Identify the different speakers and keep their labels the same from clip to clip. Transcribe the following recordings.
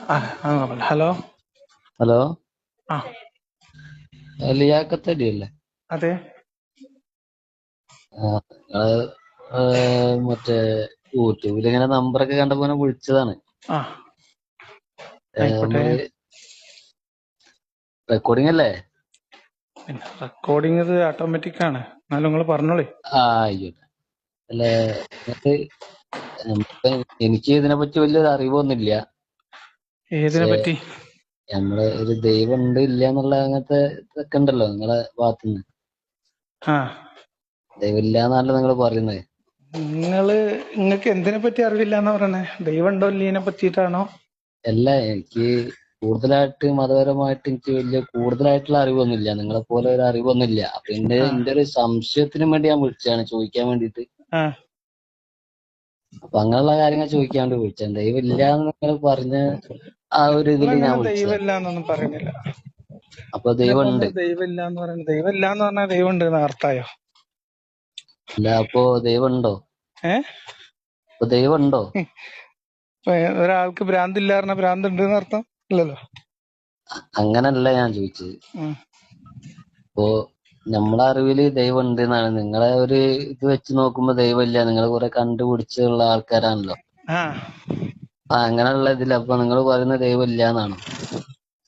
Speaker 1: Hello.
Speaker 2: Hello,
Speaker 1: ആ
Speaker 2: ലിയാഖത്തലി അല്ലേ?
Speaker 1: അതെ.
Speaker 2: നിങ്ങള് മറ്റേ യൂട്യൂബിൽ ഇങ്ങനെ നമ്പറൊക്കെ കണ്ടപ്പോ വിളിച്ചതാണ്.
Speaker 1: ആ ആയിക്കോട്ടെ.
Speaker 2: നമ്മള് റെക്കോർഡിംഗ് അല്ലേ?
Speaker 1: പിന്നെ റെക്കോർഡിംഗ് ഇത് ഓട്ടോമാറ്റിക് ആണ്. എന്നാലും നിങ്ങൾ പറഞ്ഞോളി.
Speaker 2: ആയിക്കോട്ടെ. അല്ല, നിങ്ങക്ക് എനിക്ക് ഇതിനെ പറ്റി വലിയൊരു അറിവൊന്നുമില്ല.
Speaker 1: ഏതിനെ
Speaker 2: പക്ഷെ
Speaker 1: പറ്റി?
Speaker 2: നമ്മള് ഒരു ദൈവം ഉണ്ട് ഇല്ല എന്നുള്ള അങ്ങനത്തെ ഇതൊക്കെ ഉണ്ടല്ലോ നിങ്ങളെ ഭാഗത്തുനിന്ന്.
Speaker 1: ആ
Speaker 2: ദൈവം ഇല്ല എന്നാണല്ലോ നിങ്ങൾ പറയുന്നത്.
Speaker 1: നിങ്ങൾക്ക് എന്തിനെ പറ്റി അറിവില്ല എന്ന് പറയണേ? ദൈവം ഉണ്ടോ ഇല്ലതിനെ പറ്റിയിട്ടാണോ?
Speaker 2: അല്ല, എനിക്ക് കൂടുതലായിട്ട് മതപരമായിട്ട് എനിക്ക് വലിയ കൂടുതലായിട്ടുള്ള അറിവൊന്നുമില്ല. നിങ്ങളെ പോലെ ഒരു അറിവൊന്നുമില്ല. അപ്പൊ എന്റെ ഒരു സംശയത്തിന് വേണ്ടി ഞാൻ വിളിച്ചതാണ്, ചോദിക്കാൻ വേണ്ടിട്ട്.
Speaker 1: ആ
Speaker 2: അപ്പൊ അങ്ങനെയുള്ള കാര്യങ്ങൾ ചോദിക്കാൻ വേണ്ടി വിളിച്ചത്. ദൈവം ഇല്ല എന്ന് നിങ്ങൾ പറഞ്ഞ ആ ഒരു ഇതിൽ ഞാൻ
Speaker 1: നിങ്ങളങ്ങനെ ദൈവം
Speaker 2: വിളിച്ചതാണ്.
Speaker 1: ഇല്ല എന്നൊന്നും പറയുന്നില്ല.
Speaker 2: അപ്പൊ ദൈവം
Speaker 1: പിന്നെപ്പോ
Speaker 2: ഉണ്ട്.
Speaker 1: നിങ്ങൾ ദൈവം ഇല്ല എന്ന് പറയുന്നത്, ദൈവം ഇല്ല എന്ന് പറഞ്ഞാൽ ദൈവം ഉണ്ട് എന്ന് അർത്ഥമായോ?
Speaker 2: അല്ല, അപ്പൊ ദൈവം ഉണ്ടോ? അപ്പൊ ദൈവം ഉണ്ടോ?
Speaker 1: ഇപ്പൊ ഒരാൾക്ക് ഭ്രാന്തില്ല പറഞ്ഞാൽ ഭ്രാന്ത് ഉണ്ട് എന്ന് അർത്ഥം ഇല്ലല്ലോ.
Speaker 2: അങ്ങനല്ല ഞാൻ ചോദിച്ചത്.
Speaker 1: ഉം.
Speaker 2: ഇപ്പോ നമ്മളെ അറിവില് ദൈവം ഉണ്ട് എന്നാണ്. നിങ്ങളെ ഒരു ഇത് വെച്ച് നോക്കുമ്പോ ദൈവം ഇല്ല. നിങ്ങൾ കുറെ കണ്ടുപിടിച്ചുള്ള ആൾക്കാരാണല്ലോ.
Speaker 1: ആ
Speaker 2: അങ്ങനെയുള്ള ഇതിൽ അപ്പൊ നിങ്ങൾ പറയുന്ന ദൈവം ഇല്ല എന്നാണോ?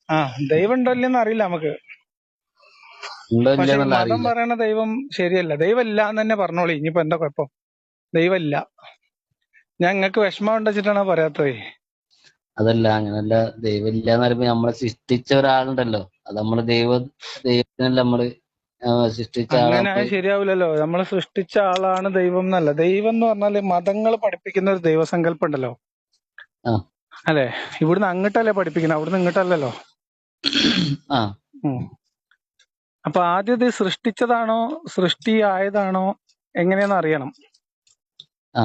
Speaker 1: ആ ദൈവം ഉണ്ടോ ഇല്ലെന്ന് അറിയില്ല നമുക്ക്.
Speaker 2: ഉണ്ടോ ഇല്ല
Speaker 1: പക്ഷെ ഈ
Speaker 2: എന്നുള്ള
Speaker 1: മതം
Speaker 2: അറിയില്ല.
Speaker 1: പറയണ ദൈവം ശരിയല്ല. ദൈവം ഇല്ല എന്ന് തന്നെ പറഞ്ഞോളി. ഇനിയിപ്പോ എന്താ കുഴപ്പം? ദൈവം ഇല്ല. ഞാൻ നിങ്ങൾക്ക് വിഷമം ഉണ്ടെച്ചിട്ടാണ് പറയാത്തത്.
Speaker 2: അതല്ല, അങ്ങനല്ല. ദൈവം ഇല്ല എന്ന് പറയുമ്പോ നമ്മളെ സൃഷ്ടിച്ച ഒരാളുണ്ടല്ലോ. അത് നമ്മള് ദൈവത്തിനല്ല നമ്മള് സൃഷ്ടിച്ച
Speaker 1: അങ്ങനെ
Speaker 2: ആളാണ്.
Speaker 1: ശരിയാവില്ലല്ലോ. നമ്മൾ സൃഷ്ടിച്ച ആളാണ് ദൈവം എന്നല്ല. ദൈവം എന്ന് പറഞ്ഞാല് മതങ്ങൾ പഠിപ്പിക്കുന്ന ഒരു ദൈവസങ്കല്പം ഉണ്ടല്ലോ.
Speaker 2: ആ
Speaker 1: അല്ലെ? ഇവിടുന്ന് അങ്ങോട്ടല്ലേ പഠിപ്പിക്കുന്നത്, അവിടുന്ന് ഇങ്ങോട്ടല്ലല്ലോ.
Speaker 2: ആ
Speaker 1: ഉം. അപ്പൊ ആദ്യം ഇത് സൃഷ്ടിച്ചതാണോ സൃഷ്ടി ആയതാണോ എങ്ങനെയാന്ന് അറിയണം.
Speaker 2: ആ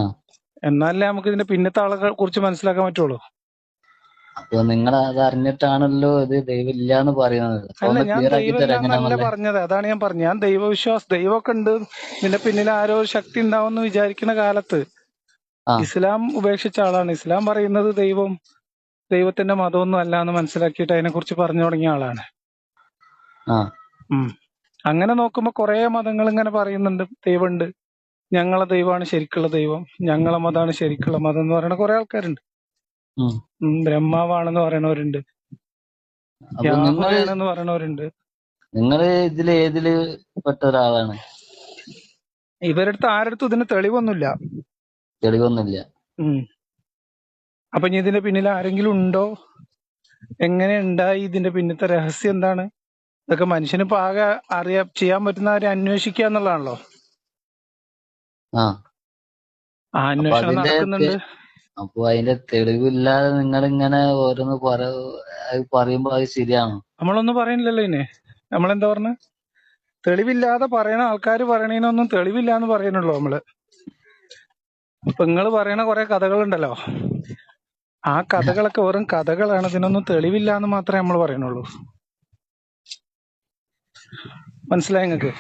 Speaker 1: എന്നാലേ നമുക്ക് ഇതിന്റെ പിന്നത്തെ ആളെ കുറിച്ച് മനസ്സിലാക്കാൻ പറ്റുള്ളൂ.
Speaker 2: അപ്പൊ നിങ്ങൾ അത് അറിഞ്ഞിട്ടാണല്ലോ ഇത് ദൈവം ഇല്ല എന്ന് പറയുന്നത്. അപ്പൊ
Speaker 1: അല്ല,
Speaker 2: ഒന്ന്
Speaker 1: ഞാൻ
Speaker 2: ക്ലിയർ ആക്കി
Speaker 1: ദൈവമില്ല
Speaker 2: തരാം
Speaker 1: എന്നല്ല
Speaker 2: എങ്ങനെയാണല്ലേ?
Speaker 1: പറഞ്ഞത്. അതാണ് ഞാൻ പറഞ്ഞത്. ഞാൻ ദൈവമൊക്കെ ഉണ്ട്, ഇതിന്റെ പിന്നിൽ ആരോ ഒരു ശക്തി ഉണ്ടാവും എന്ന് വിചാരിക്കുന്ന കാലത്ത്
Speaker 2: ആ
Speaker 1: ഇസ്ലാം ഉപേക്ഷിച്ച ആളാണ്. ഇസ്ലാം പറയുന്നത് ദൈവത്തിന്റെ മതമൊന്നും അല്ല എന്ന് മനസ്സിലാക്കിയിട്ട് അതിനെ കുറിച്ച് പറഞ്ഞു തുടങ്ങിയ ആളാണ്.
Speaker 2: ആ
Speaker 1: ഉം. അങ്ങനെ നോക്കുമ്പോ കുറെ മതങ്ങൾ ഇങ്ങനെ പറയുന്നുണ്ട് ദൈവമുണ്ട്, ഞങ്ങളെ ദൈവമാണ് ശരിക്കുള്ള ദൈവം, ഞങ്ങളെ മതമാണ് ശരിക്കുള്ള മതം എന്ന് പറയുന്ന കുറെ ആൾക്കാരുണ്ട്.
Speaker 2: ഉം.
Speaker 1: ബ്രഹ്മാവാണെന്ന് പറയണവരുണ്ട്,
Speaker 2: അപ്പൊ
Speaker 1: യാഹ്വയാണെന്ന് പറയണവരുണ്ട്.
Speaker 2: ഏതില് പെട്ട ഒരാളാണ്?
Speaker 1: ഇവരടുത്ത് ആരടുത്തും ഇതിന് തെളിവൊന്നുമില്ല.
Speaker 2: തെളിവൊന്നുമില്ല.
Speaker 1: ഉം. അപ്പൊ ഇനി ഇതിന്റെ പിന്നിൽ ആരെങ്കിലും ഉണ്ടോ, എങ്ങനെ ഉണ്ടായി, ഇതിന്റെ പിന്നത്തെ രഹസ്യം എന്താണ്, ഇതൊക്കെ മനുഷ്യന് ഇപ്പൊ ആകെ ചെയ്യാൻ പറ്റുന്ന കാര്യം അന്വേഷിക്കുക എന്നുള്ളതാണല്ലോ.
Speaker 2: ആ
Speaker 1: ആ
Speaker 2: അപ്പൊ
Speaker 1: അന്വേഷണം നടക്കുന്നുണ്ട്.
Speaker 2: അതിന്റെ തെളിവില്ലാതെ നിങ്ങൾ ഇങ്ങനെ ഓരോന്ന് പറയുമ്പോ അത് ശരിയാണോ?
Speaker 1: നമ്മളൊന്നും പറയുന്നില്ലല്ലോ ഇതിന്. നമ്മളെന്താ പറഞ്ഞ? തെളിവില്ലാതെ പറയണ ആൾക്കാർ പറയണതിനൊന്നും തെളിവില്ല എന്ന് പറയുന്നുള്ളൂ നമ്മള്. ഇപ്പൊ നിങ്ങൾ പറയണ കുറെ കഥകളുണ്ടല്ലോ, ആ കഥകളൊക്കെ വെറും കഥകളാണ്. ഇതിനൊന്നും തെളിവില്ല എന്ന് മാത്രമേ നമ്മൾ പറയുന്നുള്ളൂ. മനസ്സിലായി നിങ്ങക്ക്?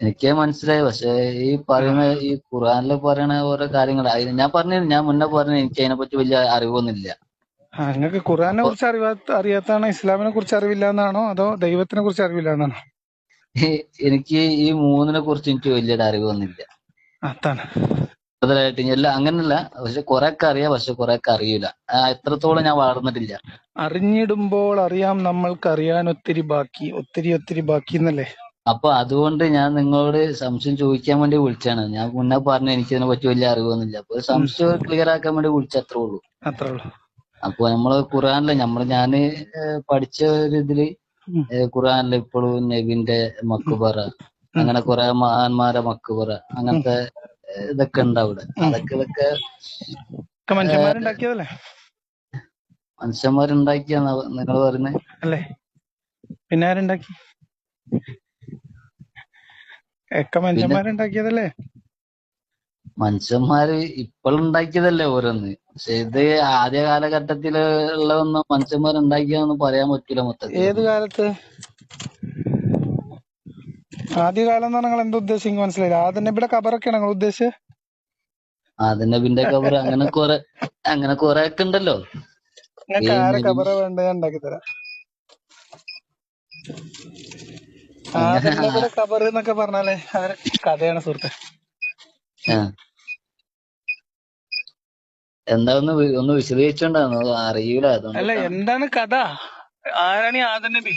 Speaker 2: എനിക്ക് മനസ്സിലായി. പക്ഷെ ഈ പറയുന്ന ഈ ഖുർആനിൽ പറയണ ഓരോ കാര്യങ്ങൾ ഞാൻ മുന്നേ പറഞ്ഞു, എനിക്ക് അതിനെ പറ്റി വലിയ അറിവൊന്നുമില്ല.
Speaker 1: നിങ്ങൾക്ക് ഖുർആനെ
Speaker 2: അപ്പൊ
Speaker 1: കുറിച്ച് അറിയാത്താണോ, ഇസ്ലാമിനെ കുറിച്ച് അറിവില്ല എന്നാണോ, അതോ ദൈവത്തിനെ കുറിച്ച് അറിവില്ല എന്നാണോ?
Speaker 2: എനിക്ക് ഈ മൂന്നിനെ കുറിച്ച് എനിക്ക് വലിയൊരു അറിവൊന്നുമില്ല.
Speaker 1: അതാണ്.
Speaker 2: കൂടുതലായിട്ട് എല്ലാം അങ്ങനല്ല. പക്ഷെ കുറെ ഒക്കെ അറിയാം, പക്ഷെ കുറെ ഒക്കെ അറിയില്ല. എത്രത്തോളം ഞാൻ വളർന്നിട്ടില്ല.
Speaker 1: അറിഞ്ഞിടുമ്പോൾ അറിയാം നമ്മൾക്ക് അറിയാൻ ഒത്തിരി ബാക്കി, ഒത്തിരി ഒത്തിരി ബാക്കി എന്നല്ലേ?
Speaker 2: അപ്പൊ അതുകൊണ്ട് ഞാൻ നിങ്ങളോട് സംശയം ചോദിക്കാൻ വേണ്ടി വിളിച്ചാണ്. ഞാൻ മുന്നേ പറഞ്ഞു എനിക്ക് ഇതിനെ പറ്റി വലിയ അറിവൊന്നുമില്ല. അപ്പൊ ഒരു സംശയം ക്ലിയർ ആക്കാൻ വേണ്ടി വിളിച്ചത്രേ ഉള്ളൂ.
Speaker 1: അത്രേ ഉള്ളൂ.
Speaker 2: അപ്പൊ നമ്മള് ഖുർആനിലെ ഞാന് പഠിച്ച ഒരു ഇതില് ഖുർആനിൽ ഇപ്പോഴും നബിന്റെ മക്ബറ, അങ്ങനെ കുറെ മഹാന്മാരെ മക്ബറ, അങ്ങനത്തെ ഇതൊക്കെ ഉണ്ട് അവിടെ. ഇതൊക്കെ
Speaker 1: മനുഷ്യന്മാരുണ്ടാക്കിയതല്ലേ?
Speaker 2: മനുഷ്യന്മാരുണ്ടാക്കിയാന്ന് നിങ്ങൾ പറയുന്നത്
Speaker 1: അല്ലേ? പിന്നെ ആരുണ്ടാക്കി? ഒക്കെ
Speaker 2: പിന്നെ
Speaker 1: മനുഷ്യന്മാരുണ്ടാക്കിയതല്ലേ?
Speaker 2: മനുഷ്യന്മാര് ഇപ്പോഴുണ്ടാക്കിയതല്ലേ ഓരോന്ന്. പക്ഷെ ഇത് ആദ്യ കാലഘട്ടത്തിലുള്ളതൊന്നും മനുഷ്യന്മാരുണ്ടാക്കിയാന്ന് പറയാൻ പറ്റൂല
Speaker 1: ഏത്
Speaker 2: മൊത്തത്തിലൊന്നും.
Speaker 1: കാലത്ത്? ആദ്യകാലം എന്ന് പറഞ്ഞാൽ നിങ്ങൾ എന്താ ഉദ്ദേശിക്കുന്നത്? മനസ്സിലായില്ല. ആദ്യ നബിയുടെ ഖബറൊക്കെയാണ് നിങ്ങൾ ഉദ്ദേശിച്ചത്?
Speaker 2: ആദ്യ നബിന്റെ ഖബർ അങ്ങനെ കുറെ ഒക്കെ ഉണ്ടല്ലോ.
Speaker 1: നിങ്ങൾക്ക്
Speaker 2: ഈ
Speaker 1: ആരെ
Speaker 2: നബി
Speaker 1: ഖബറ വേണ്ട ഞാൻ ഉണ്ടാക്കി തരാം.
Speaker 2: അങ്ങനെ
Speaker 1: ആദം നബിയുടെ ഖബർ എന്നൊക്കെ പറഞ്ഞാലേ അവരെ കഥയാണ് സുഹൃത്തെ.
Speaker 2: ആ, എന്താ ഒന്ന് വിശദീകരിച്ചോണ്ടാന്ന് അറിയൂല
Speaker 1: അല്ല,
Speaker 2: അതുകൊണ്ടിട്ടാണ്.
Speaker 1: എന്താണ് കഥ? ആരാണ് ഈ ആദം നബി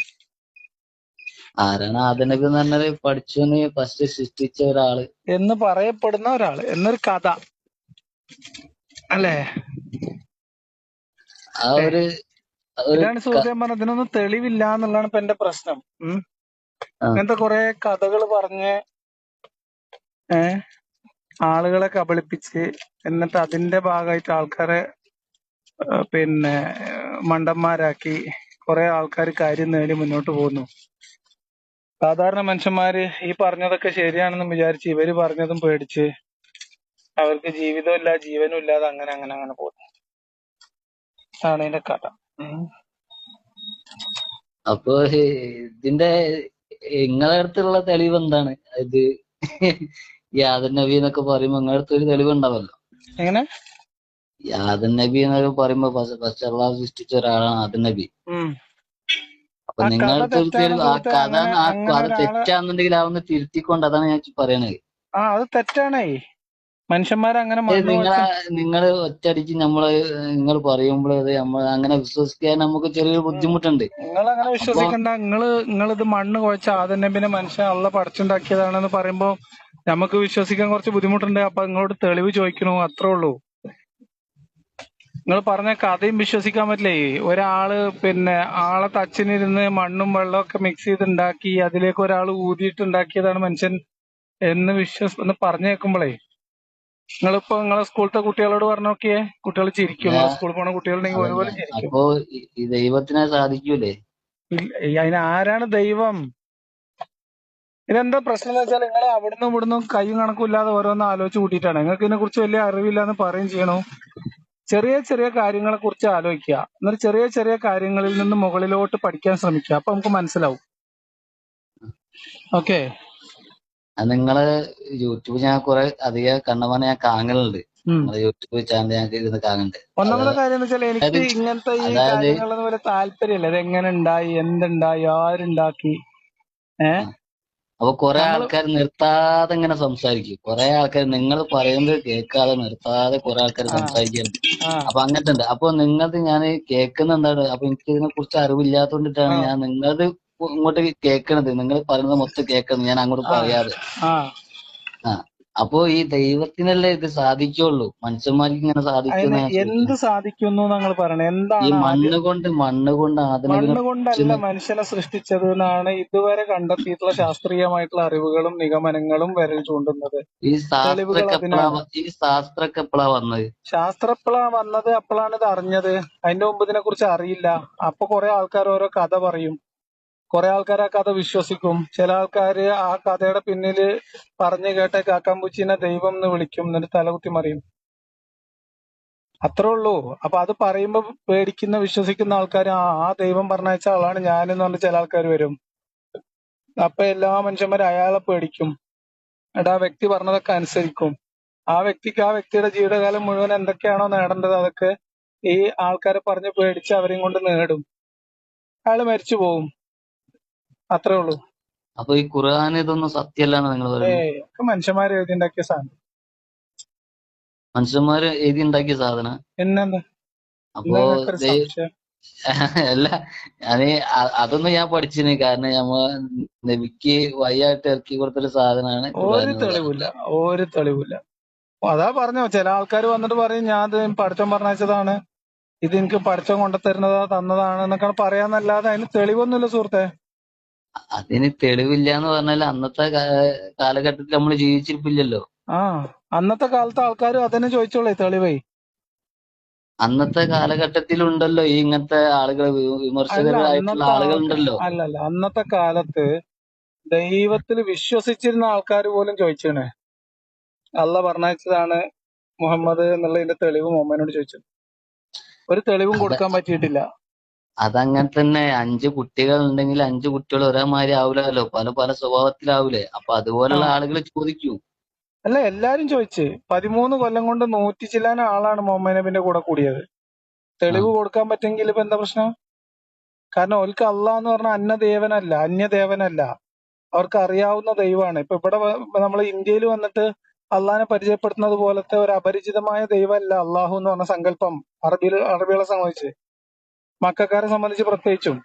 Speaker 2: ആരാണ് ആദ്യ നബി എന്ന് പറഞ്ഞാല് പഠിച്ചോന് ഫസ്റ്റ് സൃഷ്ടിച്ച ഒരാള്.
Speaker 1: എന്ന് പറയപ്പെടുന്ന ഒരാള് എന്നൊരു കഥ അല്ലേ?
Speaker 2: ആ
Speaker 1: ഏ
Speaker 2: ഒരു ഒരു
Speaker 1: ഇതാണ് സുഹൃത്തെ ഞാൻ പറഞ്ഞത്. ഇതിനൊന്നും തെളിവില്ല എന്നുള്ളതാണ് ഇപ്പൊ എന്റെ പ്രശ്നം.
Speaker 2: ആ,
Speaker 1: ഇങ്ങനത്തെ കുറെ കഥകൾ പറഞ്ഞ് ആളുകളെ കബളിപ്പിച്ച് എന്നിട്ട് അതിന്റെ ഭാഗമായിട്ട് ആൾക്കാരെ പിന്നെ മണ്ടന്മാരാക്കി കുറെ ആൾക്കാർ കാര്യം നേടി മുന്നോട്ട് പോകുന്നു. സാധാരണ മനുഷ്യന്മാര് ഈ പറഞ്ഞതൊക്കെ ശരിയാണെന്ന് വിചാരിച്ച് ഇവര് പറഞ്ഞതും പേടിച്ച് അവർക്ക് ജീവിതമില്ല ജീവനും ഇല്ലാതെ അങ്ങനെ അങ്ങനെ അങ്ങനെ പോകുന്നു. ആണ് ഇതിന്റെ കഥ.
Speaker 2: അപ്പൊ ഇതിന്റെ നിങ്ങളെ അടുത്തുള്ള തെളിവ് എന്താണ്? ഇത് ഈ ആദൻ നബി എന്നൊക്കെ പറയുമ്പോ നിങ്ങളുടെ അടുത്ത് ഒരു തെളിവുണ്ടാവല്ലോ.
Speaker 1: എങ്ങനെ?
Speaker 2: ഈ ആദൻ നബി എന്നൊക്കെ പറയുമ്പോ ഫസ്റ്റ് അള്ളാഹു സൃഷ്ടിച്ച ഒരാളാണ് ആദൻ നബി. അപ്പൊ
Speaker 1: ആ
Speaker 2: നിങ്ങളുടെ
Speaker 1: കഥ
Speaker 2: അടുത്ത് ഒരു
Speaker 1: തെറ്റാണ്
Speaker 2: തെളിവ് ആ
Speaker 1: സുഹൃത്തെ.
Speaker 2: കഥ
Speaker 1: അങ്ങനെ അങ്ങനെ
Speaker 2: അത്
Speaker 1: ഒരാളെ
Speaker 2: തെറ്റാന്നുണ്ടെങ്കിൽ അതൊന്ന് തിരുത്തിക്കൊണ്ട്, അതാണ് ഞാൻ പറയണത്.
Speaker 1: അത് തെറ്റാണേ. മനുഷ്യന്മാരങ്ങനെ മണ്ണ്
Speaker 2: നിങ്ങളെ
Speaker 1: കുഴച്ച്
Speaker 2: നിങ്ങള് ഒറ്റയടിക്ക് നിങ്ങൾ പറയുമ്പോൾ അത് അങ്ങനെ വിശ്വസിക്കാൻ നമുക്ക് ചെറിയൊരു ബുദ്ധിമുട്ടുണ്ട്.
Speaker 1: നിങ്ങൾ അങ്ങനെ
Speaker 2: അപ്പൊ
Speaker 1: വിശ്വസിക്കണ്ട. നിങ്ങളിത് മണ്ണ് കുഴച്ച ആദം നബിനെ മനുഷ്യൻ അള്ള പടച്ചുണ്ടാക്കിയതാണെന്ന് പറയുമ്പോ നമുക്ക് വിശ്വസിക്കാൻ കുറച്ച് ബുദ്ധിമുട്ടുണ്ട്. അപ്പൊ നിങ്ങളോട് തെളിവ് ചോദിക്കണു, അത്രേ ഉള്ളൂ. നിങ്ങൾ പറഞ്ഞ കഥയും വിശ്വസിക്കാൻ പറ്റില്ലേ? ഒരാള് പിന്നെ ആളെ തച്ചിനിരുന്ന് മണ്ണും വെള്ളവും ഒക്കെ മിക്സ് ചെയ്തുണ്ടാക്കി അതിലേക്ക് ഒരാൾ ഊതിയിട്ടുണ്ടാക്കിയതാണ് മനുഷ്യൻ എന്ന് പറഞ്ഞു കേൾക്കുമ്പോഴേ നിങ്ങളിപ്പോ നിങ്ങളെ സ്കൂളത്തെ കുട്ടികളോട് പറഞ്ഞു നോക്കിയേ, കുട്ടികൾ ചിരിക്കും. നിങ്ങളെ സ്കൂളിൽ പോണ കുട്ടികളുണ്ടെങ്കിൽ
Speaker 2: അതല്ല,
Speaker 1: ഒരുപോലെ ചിരിക്കും.
Speaker 2: അപ്പൊ ഈ ദൈവത്തിനെ സാധിക്കൂലേ?
Speaker 1: അതിന് ആരാണ് ദൈവം? ഇതെന്താ പ്രശ്നം എന്ന് വെച്ചാൽ നിങ്ങൾ അവിടുന്ന് ഇവിടുന്ന് കൈയും കണക്കും ഇല്ലാതെ ഓരോന്ന് ആലോചിച്ച് കൂട്ടിയിട്ടാണ്. നിങ്ങൾക്ക് ഇതിനെ കുറിച്ച് വലിയ അറിവില്ല എന്ന് പറയുകയും ചെയ്യണു. ചെറിയ ചെറിയ കാര്യങ്ങളെ കുറിച്ച് ആലോചിക്കുക, എന്നിട്ട് ചെറിയ ചെറിയ കാര്യങ്ങളിൽ നിന്ന് മുകളിലോട്ട് പഠിക്കാൻ ശ്രമിക്കുക. അപ്പൊ നമുക്ക് മനസ്സിലാവും. ഓക്കെ.
Speaker 2: നിങ്ങളെ യൂട്യൂബ് ഞാൻ കുറെ അധികം കണ്ടമാനം ഞാൻ കാണലുണ്ട്. നിങ്ങളെ യൂട്യൂബ് ചാനൽ ഞാൻ ഇരുന്ന് കാണുന്നുണ്ട്.
Speaker 1: ഒന്നാമത്തെ കാര്യം എന്ന് വെച്ചാൽ എനിക്ക് ഇങ്ങനത്തെ ഈ
Speaker 2: അതായത്
Speaker 1: കാര്യങ്ങളൊന്നും വലിയ താല്പര്യമില്ല. ഇത് എങ്ങനെ ഉണ്ടായി, എന്തുണ്ടായി, ആരുണ്ടാക്കി.
Speaker 2: അപ്പൊ കുറെ
Speaker 1: നമ്മള്
Speaker 2: ആൾക്കാർ നിർത്താതെ ഇങ്ങനെ സംസാരിക്കും. കുറെ ആൾക്കാർ നിങ്ങൾ പറയുന്നത് കേൾക്കാതെ നിർത്താതെ കുറെ ആൾക്കാർ സംസാരിക്കുന്നുണ്ട്. അപ്പൊ അങ്ങനത്തെ ഉണ്ട്. അപ്പൊ നിങ്ങളത് ഞാൻ കേൾക്കുന്ന എന്താണ്, അപ്പൊ എനിക്ക് ഇതിനെ കുറിച്ച് അറിവില്ലാത്തോണ്ടിട്ടാണ് ഞാൻ നിങ്ങളത് ഇങ്ങോട്ട് കേൾക്കണത്. നിങ്ങൾ പറയുന്നത് മൊത്തം കേൾക്കുന്നത് ഞാൻ അങ്ങോട്ട് പറയാതെ. അപ്പോ ഈ ദൈവത്തിനല്ലേ ഇത് സാധിക്കുള്ളൂ, മനുഷ്യന്മാർക്ക് ഇങ്ങനെ സാധിക്കുമെന്ന് ഞാൻ
Speaker 1: എന്ത്
Speaker 2: ചോദിക്കുന്നത്.
Speaker 1: സാധിക്കുന്നു നിങ്ങൾ പറയണേ?
Speaker 2: ഈ
Speaker 1: എന്താണ്
Speaker 2: മണ്ണ് കൊണ്ട്
Speaker 1: മണ്ണ് കൊണ്ടല്ല മനുഷ്യനെ സൃഷ്ടിച്ചത് എന്നാണ് ഇതുവരെ കണ്ടെത്തിയിട്ടുള്ള ശാസ്ത്രീയമായിട്ടുള്ള അറിവുകളും നിഗമനങ്ങളും വിരൽ ചൂണ്ടുന്നത്.
Speaker 2: ഈ
Speaker 1: തെളിവുകൾ അതിനാണ്.
Speaker 2: ശാസ്ത്രമൊക്കെ എപ്പോഴാ വന്നത്?
Speaker 1: ശാസ്ത്രം എപ്പോഴാണ് വന്നത്? അപ്പോഴാണ് ഇത് അറിഞ്ഞത്. അതിന്റെ മുമ്പ് ഇതിനെ കുറിച്ച് അറിയില്ല. അപ്പൊ കുറെ ആൾക്കാർ ഓരോ കഥ പറയും, കുറെ ആൾക്കാർ ആ കഥ വിശ്വസിക്കും. ചില ആൾക്കാര് ആ കഥയുടെ പിന്നില് പറഞ്ഞു കേട്ട കാക്കാമ്പൂച്ചിനെ ദൈവം എന്ന് വിളിക്കും, എന്നിട്ട് തലകുത്തി മറിയും. അത്രേ ഉള്ളൂ. അപ്പൊ അത് പറയുമ്പോ പേടിക്കുന്ന വിശ്വസിക്കുന്ന ആൾക്കാർ ആ ദൈവം പറഞ്ഞയച്ച ആളാണ് ഞാനെന്ന് പറഞ്ഞ ചില ആൾക്കാർ വരും. അപ്പൊ എല്ലാ മനുഷ്യന്മാരും അയാളെ പേടിക്കും. എന്നിട്ട് ആ വ്യക്തി പറഞ്ഞതൊക്കെ അനുസരിക്കും. ആ വ്യക്തിയുടെ ജീവിതകാലം മുഴുവൻ എന്തൊക്കെയാണോ നേടേണ്ടത് അതൊക്കെ ഈ ആൾക്കാരെ പറഞ്ഞ് പേടിച്ച് അവരെയും കൊണ്ട് നേടും. അയാള് മരിച്ചു പോകും. അത്രേ ഉള്ളൂ.
Speaker 2: അപ്പൊ ഈ ഖുർആൻ ഇതൊന്നും സത്യമല്ലാന്ന് നിങ്ങൾ പറയുന്നത്?
Speaker 1: ഒക്കെ മനുഷ്യന്മാര് എഴുതിണ്ടാക്കിയ സാധനം.
Speaker 2: മനുഷ്യന്മാര് എഴുതി ഉണ്ടാക്കിയ സാധന?
Speaker 1: പിന്നെന്താ?
Speaker 2: അപ്പോ
Speaker 1: സംശയം?
Speaker 2: അല്ല, ഞാന് അതൊന്നും ഞാൻ പഠിച്ചിന്. കാരണം നബിക്ക് വയ്യായിട്ട് ഇറക്കി കൊടുത്തൊരു സാധനമാണ് ഖുർആൻ എന്ന് പറയുന്നത്.
Speaker 1: ഒരു തെളിവില്ല. അതാ പറഞ്ഞോ, ചില ആൾക്കാർ വന്നിട്ട് പറയും ഞാൻ പഠിച്ചോൻ പറഞ്ഞയച്ചതാണ്, ഇത് എനിക്ക് പഠിച്ചോൻ തന്നതാണ് എന്നൊക്കെ പറയാന്നല്ലാതെ അതിന് തെളിവൊന്നുമില്ല സുഹൃത്തെ.
Speaker 2: അതിന് തെളിവില്ല എന്ന് പറഞ്ഞാൽ അന്നത്തെ കാലഘട്ടത്തിൽ നമ്മൾ ജീവിച്ചിരിപ്പില്ലല്ലോ.
Speaker 1: അന്നത്തെ കാലത്തെ ആൾക്കാർ അതന്നെ ചോദിച്ചോളേ തെളിവേ.
Speaker 2: അന്നത്തെ കാലഘട്ടത്തിലുണ്ടല്ലോ ഈ ഇങ്ങനത്തെ ആളുകൾ, വിമർശകരായിട്ടുള്ള ആളുകൾ ഉണ്ടല്ലോ.
Speaker 1: അല്ലല്ല, അന്നത്തെ കാലത്ത് ദൈവത്തിൽ വിശ്വസിച്ചിരുന്ന ആൾക്കാർ പോലും ചോദിച്ചേ അള്ള പറഞ്ഞയച്ചതാണ് മുഹമ്മദ് എന്നുള്ളതിന്റെ തെളിവ് മുഹമ്മദിനോട് ചോദിച്ചു. ഒരു തെളിവും കൊടുക്കാൻ പറ്റിയിട്ടില്ല.
Speaker 2: അതങ്ങനെ തന്നെ. 5 കുട്ടികൾ ഉണ്ടെങ്കിൽ 5 കുട്ടികൾ ഒരേമാതിരി ആവില്ലല്ലോ, പല പല സ്വഭാവത്തിലാവൂലേ. അപ്പൊ അതുപോലുള്ള ആളുകൾ ചോദിക്കൂ.
Speaker 1: അല്ല, എല്ലാരും ചോദിച്ച് 13 കൊല്ലം കൊണ്ട് 100 ചില്ലാൻ ആളാണ് മുഹമ്മദ് നബിന്റെ കൂടെ കൂടിയത്. തെളിവ് കൊടുക്കാൻ പറ്റുമെങ്കിൽ ഇപ്പൊ എന്താ പ്രശ്നം? കാരണം ഓൽക്ക് അള്ളാഹ് എന്ന് പറഞ്ഞാൽ അന്യദേവനല്ല, അവർക്ക് അറിയാവുന്ന ദൈവമാണ്. ഇപ്പൊ ഇവിടെ നമ്മൾ ഇന്ത്യയിൽ വന്നിട്ട് അള്ളാഹിനെ പരിചയപ്പെടുത്തുന്നത് പോലത്തെ ഒരു അപരിചിതമായ ദൈവമല്ല അള്ളാഹു എന്ന് പറഞ്ഞ സങ്കല്പം. അറബികളെ സംബന്ധിച്ച്, മക്കാരെ സംബന്ധിച്ച് പ്രത്യേകിച്ചും.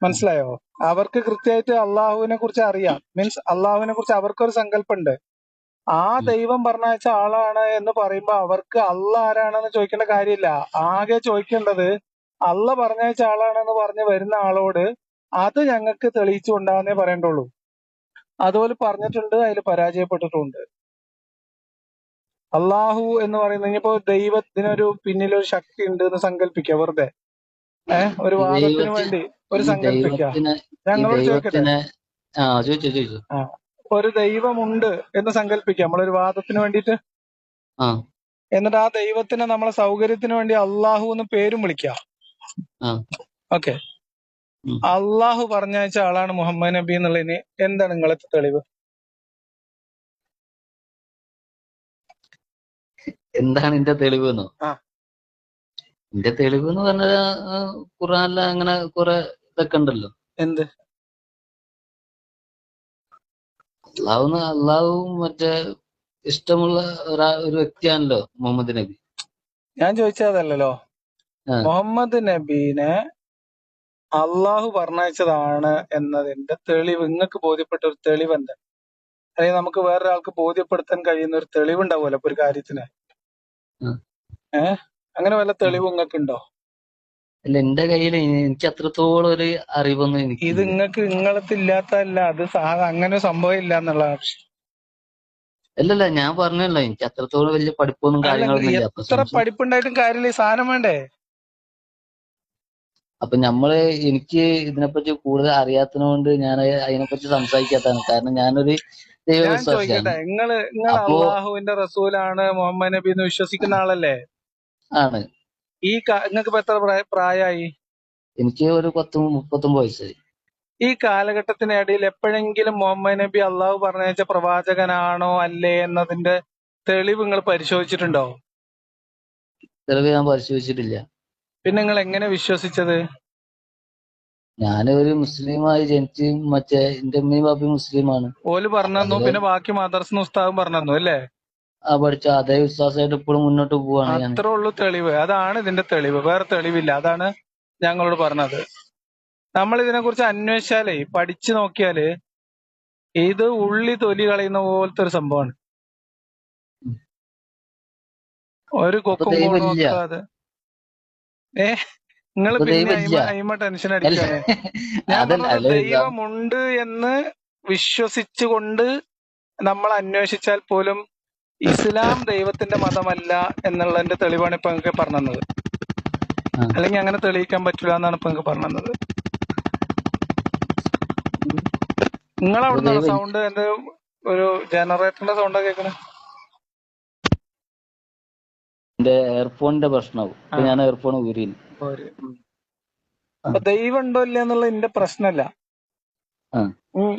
Speaker 1: മനസ്സിലായോ? അവർക്ക് കൃത്യമായിട്ട് അള്ളാഹുവിനെ കുറിച്ച് അറിയാം. മീൻസ് അള്ളാഹുവിനെ കുറിച്ച് അവർക്കൊരു സങ്കല്പമുണ്ട്. ആ ദൈവം പറഞ്ഞയച്ച ആളാണ് എന്ന് പറയുമ്പോ അവർക്ക് അള്ള ആരാണെന്ന് ചോദിക്കേണ്ട കാര്യമില്ല. ആകെ ചോദിക്കേണ്ടത് അള്ള പറഞ്ഞയച്ച ആളാണെന്ന് പറഞ്ഞ് വരുന്ന ആളോട് അത് ഞങ്ങൾക്ക് തെളിയിച്ചു കൊണ്ടാന്നേ പറയണ്ടുള്ളൂ. അതുപോലെ പറഞ്ഞിട്ടുണ്ട്, അതിൽ പരാജയപ്പെട്ടിട്ടുണ്ട്. അള്ളാഹു എന്ന് പറയുന്നത്, ഇനിയിപ്പോ ദൈവത്തിനൊരു പിന്നിലൊരു ശക്തി ഉണ്ട് എന്ന് സങ്കല്പിക്കുക വെറുതെ. ഒരു
Speaker 2: ഈ
Speaker 1: വാദത്തിന്
Speaker 2: ദൈവത്തിന്
Speaker 1: വേണ്ടി ഒരു
Speaker 2: ഈ
Speaker 1: സങ്കല്പിക്കുക.
Speaker 2: ദൈവത്തിന് ഈ
Speaker 1: ഞങ്ങളോട് ചോദിക്കട്ടെ,
Speaker 2: ദൈവത്തിന് ചോദിച്ചു.
Speaker 1: ആ ഒരു ദൈവമുണ്ട് എന്ന് സങ്കല്പിക്കുക നമ്മളൊരു വാദത്തിന് വേണ്ടിയിട്ട്.
Speaker 2: ആ
Speaker 1: എന്നിട്ട് ആ ദൈവത്തിനെ നമ്മളെ സൗകര്യത്തിന് വേണ്ടി അള്ളാഹു എന്ന് പേരും വിളിക്കുക.
Speaker 2: ആ
Speaker 1: ഓക്കെ,
Speaker 2: ഉം.
Speaker 1: അള്ളാഹു പറഞ്ഞയച്ച ആളാണ് മുഹമ്മദ് നബി എന്നുള്ളതിന് എന്താണ് നിങ്ങളത്തെ തെളിവ്?
Speaker 2: എന്താണ് എന്റെ തെളിവ് എന്നോ?
Speaker 1: ആ
Speaker 2: എന്റെ തെളിവ് എന്ന് പറഞ്ഞാൽ ഖുർആനില് അങ്ങനെ കുറെ ഇതൊക്കെ ഉണ്ടല്ലോ.
Speaker 1: എന്ത്?
Speaker 2: അള്ളാഹു മറ്റേ ഇഷ്ടമുള്ള ഒരു വ്യക്തിയാണല്ലോ മുഹമ്മദ് നബി.
Speaker 1: ഞാൻ ചോദിച്ചതല്ലല്ലോ.
Speaker 2: ആ
Speaker 1: മുഹമ്മദ് നബീനെ അള്ളാഹു പറഞ്ഞയച്ചതാണ് എന്നതിന്റെ തെളിവ് നിങ്ങൾക്ക് ബോധ്യപ്പെട്ട ഒരു തെളിവ് എന്താ? അല്ലെങ്കിൽ നമുക്ക് വേറൊരാൾക്ക് ബോധ്യപ്പെടുത്താൻ കഴിയുന്ന ഒരു തെളിവുണ്ടാവുമല്ലോ ഇപ്പൊ ഒരു കാര്യത്തിന്.
Speaker 2: ആ,
Speaker 1: അങ്ങനെ വല്ല
Speaker 2: ആ.
Speaker 1: തെളിവ് നിങ്ങൾക്ക് ഉണ്ടോ?
Speaker 2: അല്ല, എന്റെ കയ്യിൽ എനിക്ക് അത്രത്തോളം ഒരു അറിവൊന്നും
Speaker 1: ഇത്
Speaker 2: എനിക്കില്ല.
Speaker 1: നിങ്ങൾക്ക് ഇല്ലാത്തതല്ല, അത് അങ്ങനെ ഒരു സംഭവം ഇല്ല എന്നുള്ളതാണ്.
Speaker 2: അല്ലല്ല, ഞാൻ പറഞ്ഞല്ലോ എനിക്ക് അത്രത്തോളം വലിയ പഠിപ്പൊന്നും
Speaker 1: അല്ല,
Speaker 2: കാര്യങ്ങളൊന്നും ഇല്ല.
Speaker 1: എത്ര പഠിപ്പുണ്ടായിട്ടും കാര്യമില്ല, ഈ സാധനം വേണ്ടേ?
Speaker 2: അപ്പൊ എനിക്ക് ഇതിനെപ്പറ്റി കൂടുതൽ അറിയാത്തതുകൊണ്ട് ഞാൻ അതിനെപ്പറ്റി സംസാരിക്കാത്തതാണ്. കാരണം ഞാനൊരു
Speaker 1: ഞാൻ
Speaker 2: ദൈവവിശ്വാസിയാണ്.
Speaker 1: ചോദിക്കട്ടെ, നിങ്ങൾ
Speaker 2: അപ്പോ
Speaker 1: അള്ളാഹുവിന്റെ റസൂലാണ് മുഹമ്മദ് നബി എന്ന് വിശ്വസിക്കുന്ന ആളല്ലേ?
Speaker 2: ആണ്.
Speaker 1: നിങ്ങൾക്ക് ഇപ്പൊ എത്ര പ്രായമായി?
Speaker 2: എനിക്ക് ഒരു 39 വയസ്സായി.
Speaker 1: ഈ കാലഘട്ടത്തിനിടയിൽ എപ്പോഴെങ്കിലും മുഹമ്മദ് നബി അള്ളാഹു പറഞ്ഞയച്ച പ്രവാചകനാണോ അല്ലേ എന്നതിന്റെ തെളിവ് നിങ്ങൾ പരിശോധിച്ചിട്ടുണ്ടോ?
Speaker 2: തെളിവ് ഞാൻ പരിശോധിച്ചിട്ടില്ല.
Speaker 1: പിന്നെ നിങ്ങൾ എങ്ങനെ വിശ്വസിച്ചത്?
Speaker 2: ഞാനൊരു മുസ്ലിമായി ജനിച്ച് മറ്റേ എന്റെ ഉമ്മയും ബാപ്പയും മുസ്ലിമാണ്.
Speaker 1: ഓല്
Speaker 2: അപ്പൊ
Speaker 1: പറഞ്ഞു,
Speaker 2: അതില്
Speaker 1: പിന്നെ ബാക്കി മദർസിന് ഉസ്താദും പറഞ്ഞു അല്ലേ?
Speaker 2: പഠിച്ച അതേ വിശ്വാസമായിട്ട് ഇപ്പോഴും മുന്നോട്ട് പോവാണ് ഞാൻ.
Speaker 1: അത്രേ ഉള്ളൂ തെളിവ്. അതാണ് ഇതിന്റെ തെളിവ്, വേറെ തെളിവില്ല. അതാണ് ഞങ്ങളോട് പറഞ്ഞത്. നമ്മൾ ഇതിനെ കുറിച്ച് അന്വേഷിച്ചാലേ, പഠിച്ചു നോക്കിയാല് ഇത് ഉള്ളി തൊലി കളയുന്ന പോലത്തെ ഒരു സംഭവമാണ്. ഒരു
Speaker 2: അപ്പൊ
Speaker 1: കൊക്കും കോണും
Speaker 2: ദൈവമില്ല.
Speaker 1: വെക്കാതെ. നിങ്ങൾ
Speaker 2: അപ്പൊ
Speaker 1: പിന്നെ
Speaker 2: ദൈവമില്ല.
Speaker 1: അയിമ ടെൻഷൻ
Speaker 2: അല്ല
Speaker 1: അടിക്കാണ്. ഞാൻ
Speaker 2: അതല്ല
Speaker 1: പറഞ്ഞത്
Speaker 2: അല്ല
Speaker 1: ദൈവമുണ്ട് എന്ന് വിശ്വസിച്ചുകൊണ്ട് നമ്മൾ അന്വേഷിച്ചാൽ പോലും ഇസ്ലാം ദൈവത്തിന്റെ മതമല്ല എന്നുള്ളതിന്റെ തെളിവാണ് ഇപ്പൊ നിങ്ങൾക്ക് പറഞ്ഞത്.
Speaker 2: ആ.
Speaker 1: അല്ലെങ്കിൽ അങ്ങനെ തെളിയിക്കാൻ പറ്റില്ല എന്നാണ് ഇപ്പൊ നിങ്ങൾക്ക് പറഞ്ഞത്.
Speaker 2: അപ്പൊ
Speaker 1: നിങ്ങളവിടുന്നാണ്
Speaker 2: ദൈവം
Speaker 1: സൗണ്ട്, എന്ത് ഒരു ജനറേറ്ററിന്റെ സൗണ്ടാ കേൾക്കണേ?
Speaker 2: എന്റെ എയർഫോണിന്റെ പ്രശ്നമാവും.
Speaker 1: ആ,
Speaker 2: ഇപ്പൊ ഞാൻ എയർഫോൺ ഊരിയില്ല.
Speaker 1: അപ്പൊ ദൈവം ഉണ്ടോ ഇല്ല എന്നുള്ള എന്റെ പ്രശ്നമല്ല.
Speaker 2: ആ
Speaker 1: ഉം.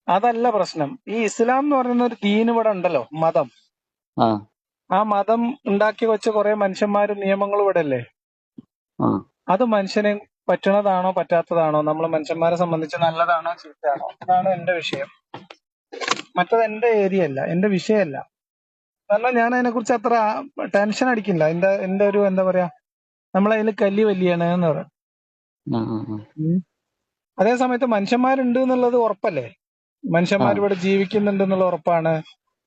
Speaker 1: അതല്ല പ്രശ്നം. ഈ ഇസ്ലാം എന്ന് പറയുന്ന ഒരു ദീൻ ഇവിടെ ഉണ്ടല്ലോ, മതം.
Speaker 2: ആ
Speaker 1: ആ മതം ഉണ്ടാക്കി വെച്ച കുറെ മനുഷ്യന്മാരും നിയമങ്ങളും ഇവിടെ അല്ലേ?
Speaker 2: ആ
Speaker 1: അത് മനുഷ്യന് പറ്റണതാണോ പറ്റാത്തതാണോ, നമ്മൾ മനുഷ്യന്മാരെ സംബന്ധിച്ച് നല്ലതാണോ ചീത്തയാണോ, അതാണ് എന്റെ വിഷയം. മറ്റത് എന്റെ ഏരിയ അല്ല, എന്റെ വിഷയമല്ല. കാരണം ഞാൻ അതിനെ കുറിച്ച് അത്ര ടെൻഷൻ അടിക്കില്ല. എന്റെ ഒരു എന്താ പറയാ, നമ്മളതിൽ കല്ലി വലിയാണ് എന്ന് പറയാം.
Speaker 2: ആ ആ.
Speaker 1: അതേ സമയത്ത് മനുഷ്യന്മാരുണ്ട് എന്നുള്ളത് ഉറപ്പല്ലേ? മനുഷ്യന്മാർ ഇവിടെ ജീവിക്കുന്നുണ്ട് എന്നുള്ള ഉറപ്പാണ്.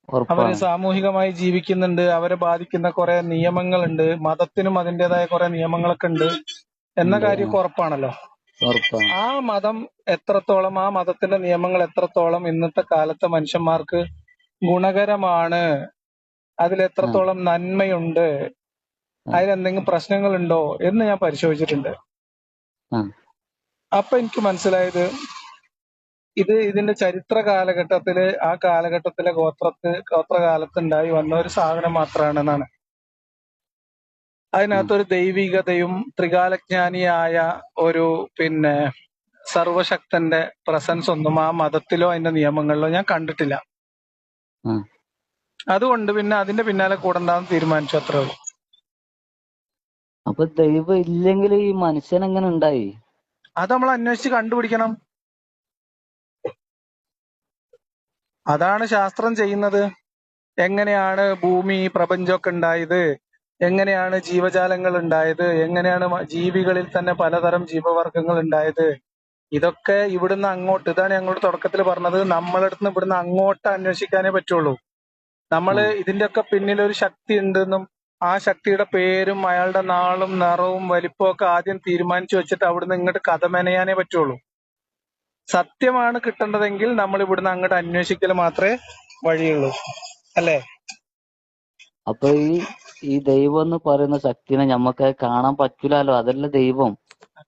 Speaker 1: അവര്
Speaker 2: ഉറപ്പാണ്.
Speaker 1: സാമൂഹികമായി ജീവിക്കുന്നുണ്ട്. അവരെ ബാധിക്കുന്ന കുറെ നിയമങ്ങളുണ്ട്. മതത്തിനും അതിൻ്റെതായ കുറെ നിയമങ്ങളൊക്കെ ഉണ്ട് എന്ന
Speaker 2: ഉണ്ട്.
Speaker 1: കാര്യമൊക്കെ ഉറപ്പാണല്ലോ.
Speaker 2: ഉറപ്പാണ്.
Speaker 1: ആ മതം എത്രത്തോളം, ആ മതത്തിന്റെ നിയമങ്ങൾ എത്രത്തോളം ഇന്നത്തെ കാലത്തെ മനുഷ്യന്മാർക്ക് ഗുണകരമാണ്,
Speaker 2: ആ
Speaker 1: അതിലെത്രത്തോളം നന്മയുണ്ട്,
Speaker 2: ആ
Speaker 1: അതിലെന്തെങ്കിലും പ്രശ്നങ്ങളുണ്ടോ എന്ന് ഞാൻ പരിശോധിച്ചിട്ടുണ്ട്.
Speaker 2: ആ
Speaker 1: അപ്പൊ എനിക്ക് മനസ്സിലായത് ഇതിന്റെ ചരിത്ര കാലഘട്ടത്തില്, ആ കാലഘട്ടത്തിലെ ഗോത്രകാലത്ത് ഉണ്ടായി വന്ന ഒരു സാധനം മാത്രമാണെന്നാണ്. അതിനകത്തൊരു ദൈവികതയും ത്രികാലജ്ഞാനിയായ ഒരു സർവശക്തന്റെ പ്രസൻസ് ഒന്നും ആ മതത്തിലോ അതിന്റെ നിയമങ്ങളിലോ ഞാൻ കണ്ടിട്ടില്ല.
Speaker 2: ആ.
Speaker 1: അതുകൊണ്ട് പിന്നെ അതിന്റെ പിന്നാലെ കൂടണ്ടാന്ന് തീരുമാനിച്ചു, അത്രേ ഉള്ളൂ.
Speaker 2: അപ്പൊ ദൈവം ഇല്ലെങ്കിൽ ഈ മനുഷ്യൻ എങ്ങനെ ഉണ്ടായി?
Speaker 1: അത് നമ്മൾ അന്വേഷിച്ച് കണ്ടുപിടിക്കണം. അതാണ് ശാസ്ത്രം ചെയ്യുന്നത്. എങ്ങനെയാണ് ഭൂമി പ്രപഞ്ചമൊക്കെ ഉണ്ടായത്, എങ്ങനെയാണ് ജീവജാലങ്ങൾ ഉണ്ടായത്, എങ്ങനെയാണ് ജീവികളിൽ തന്നെ പലതരം ജീവവർഗങ്ങൾ ഉണ്ടായത്, ഇതൊക്കെ ഇവിടുന്ന് അങ്ങോട്ട്, ഇതാണ് ഞങ്ങളോട് തുടക്കത്തിൽ പറഞ്ഞത്, നമ്മളടുത്ത് ഇവിടുന്ന് അങ്ങോട്ട് അന്വേഷിക്കാനേ പറ്റുള്ളൂ. നമ്മള് ഇതിന്റെയൊക്കെ പിന്നിൽ ഒരു ശക്തി ഉണ്ടെന്നും ആ ശക്തിയുടെ പേരും അയാളുടെ നാളും നിറവും വലിപ്പവും ഒക്കെ ആദ്യം തീരുമാനിച്ചു വെച്ചിട്ട് അവിടുന്ന് ഇങ്ങോട്ട് കഥ മെനയാനേ പറ്റുള്ളൂ. സത്യമാണ് കിട്ടേണ്ടതെങ്കിൽ നമ്മൾ ഇവിടുന്ന് അങ്ങോട്ട് അന്വേഷിക്കൽ മാത്രമേ വഴിയുള്ളൂ, അല്ലേ?
Speaker 2: അപ്പൊ ഈ ദൈവം എന്ന് പറയുന്ന ശക്തിനെ ഞമ്മക്ക് കാണാൻ പറ്റൂലല്ലോ, അതല്ല ദൈവം.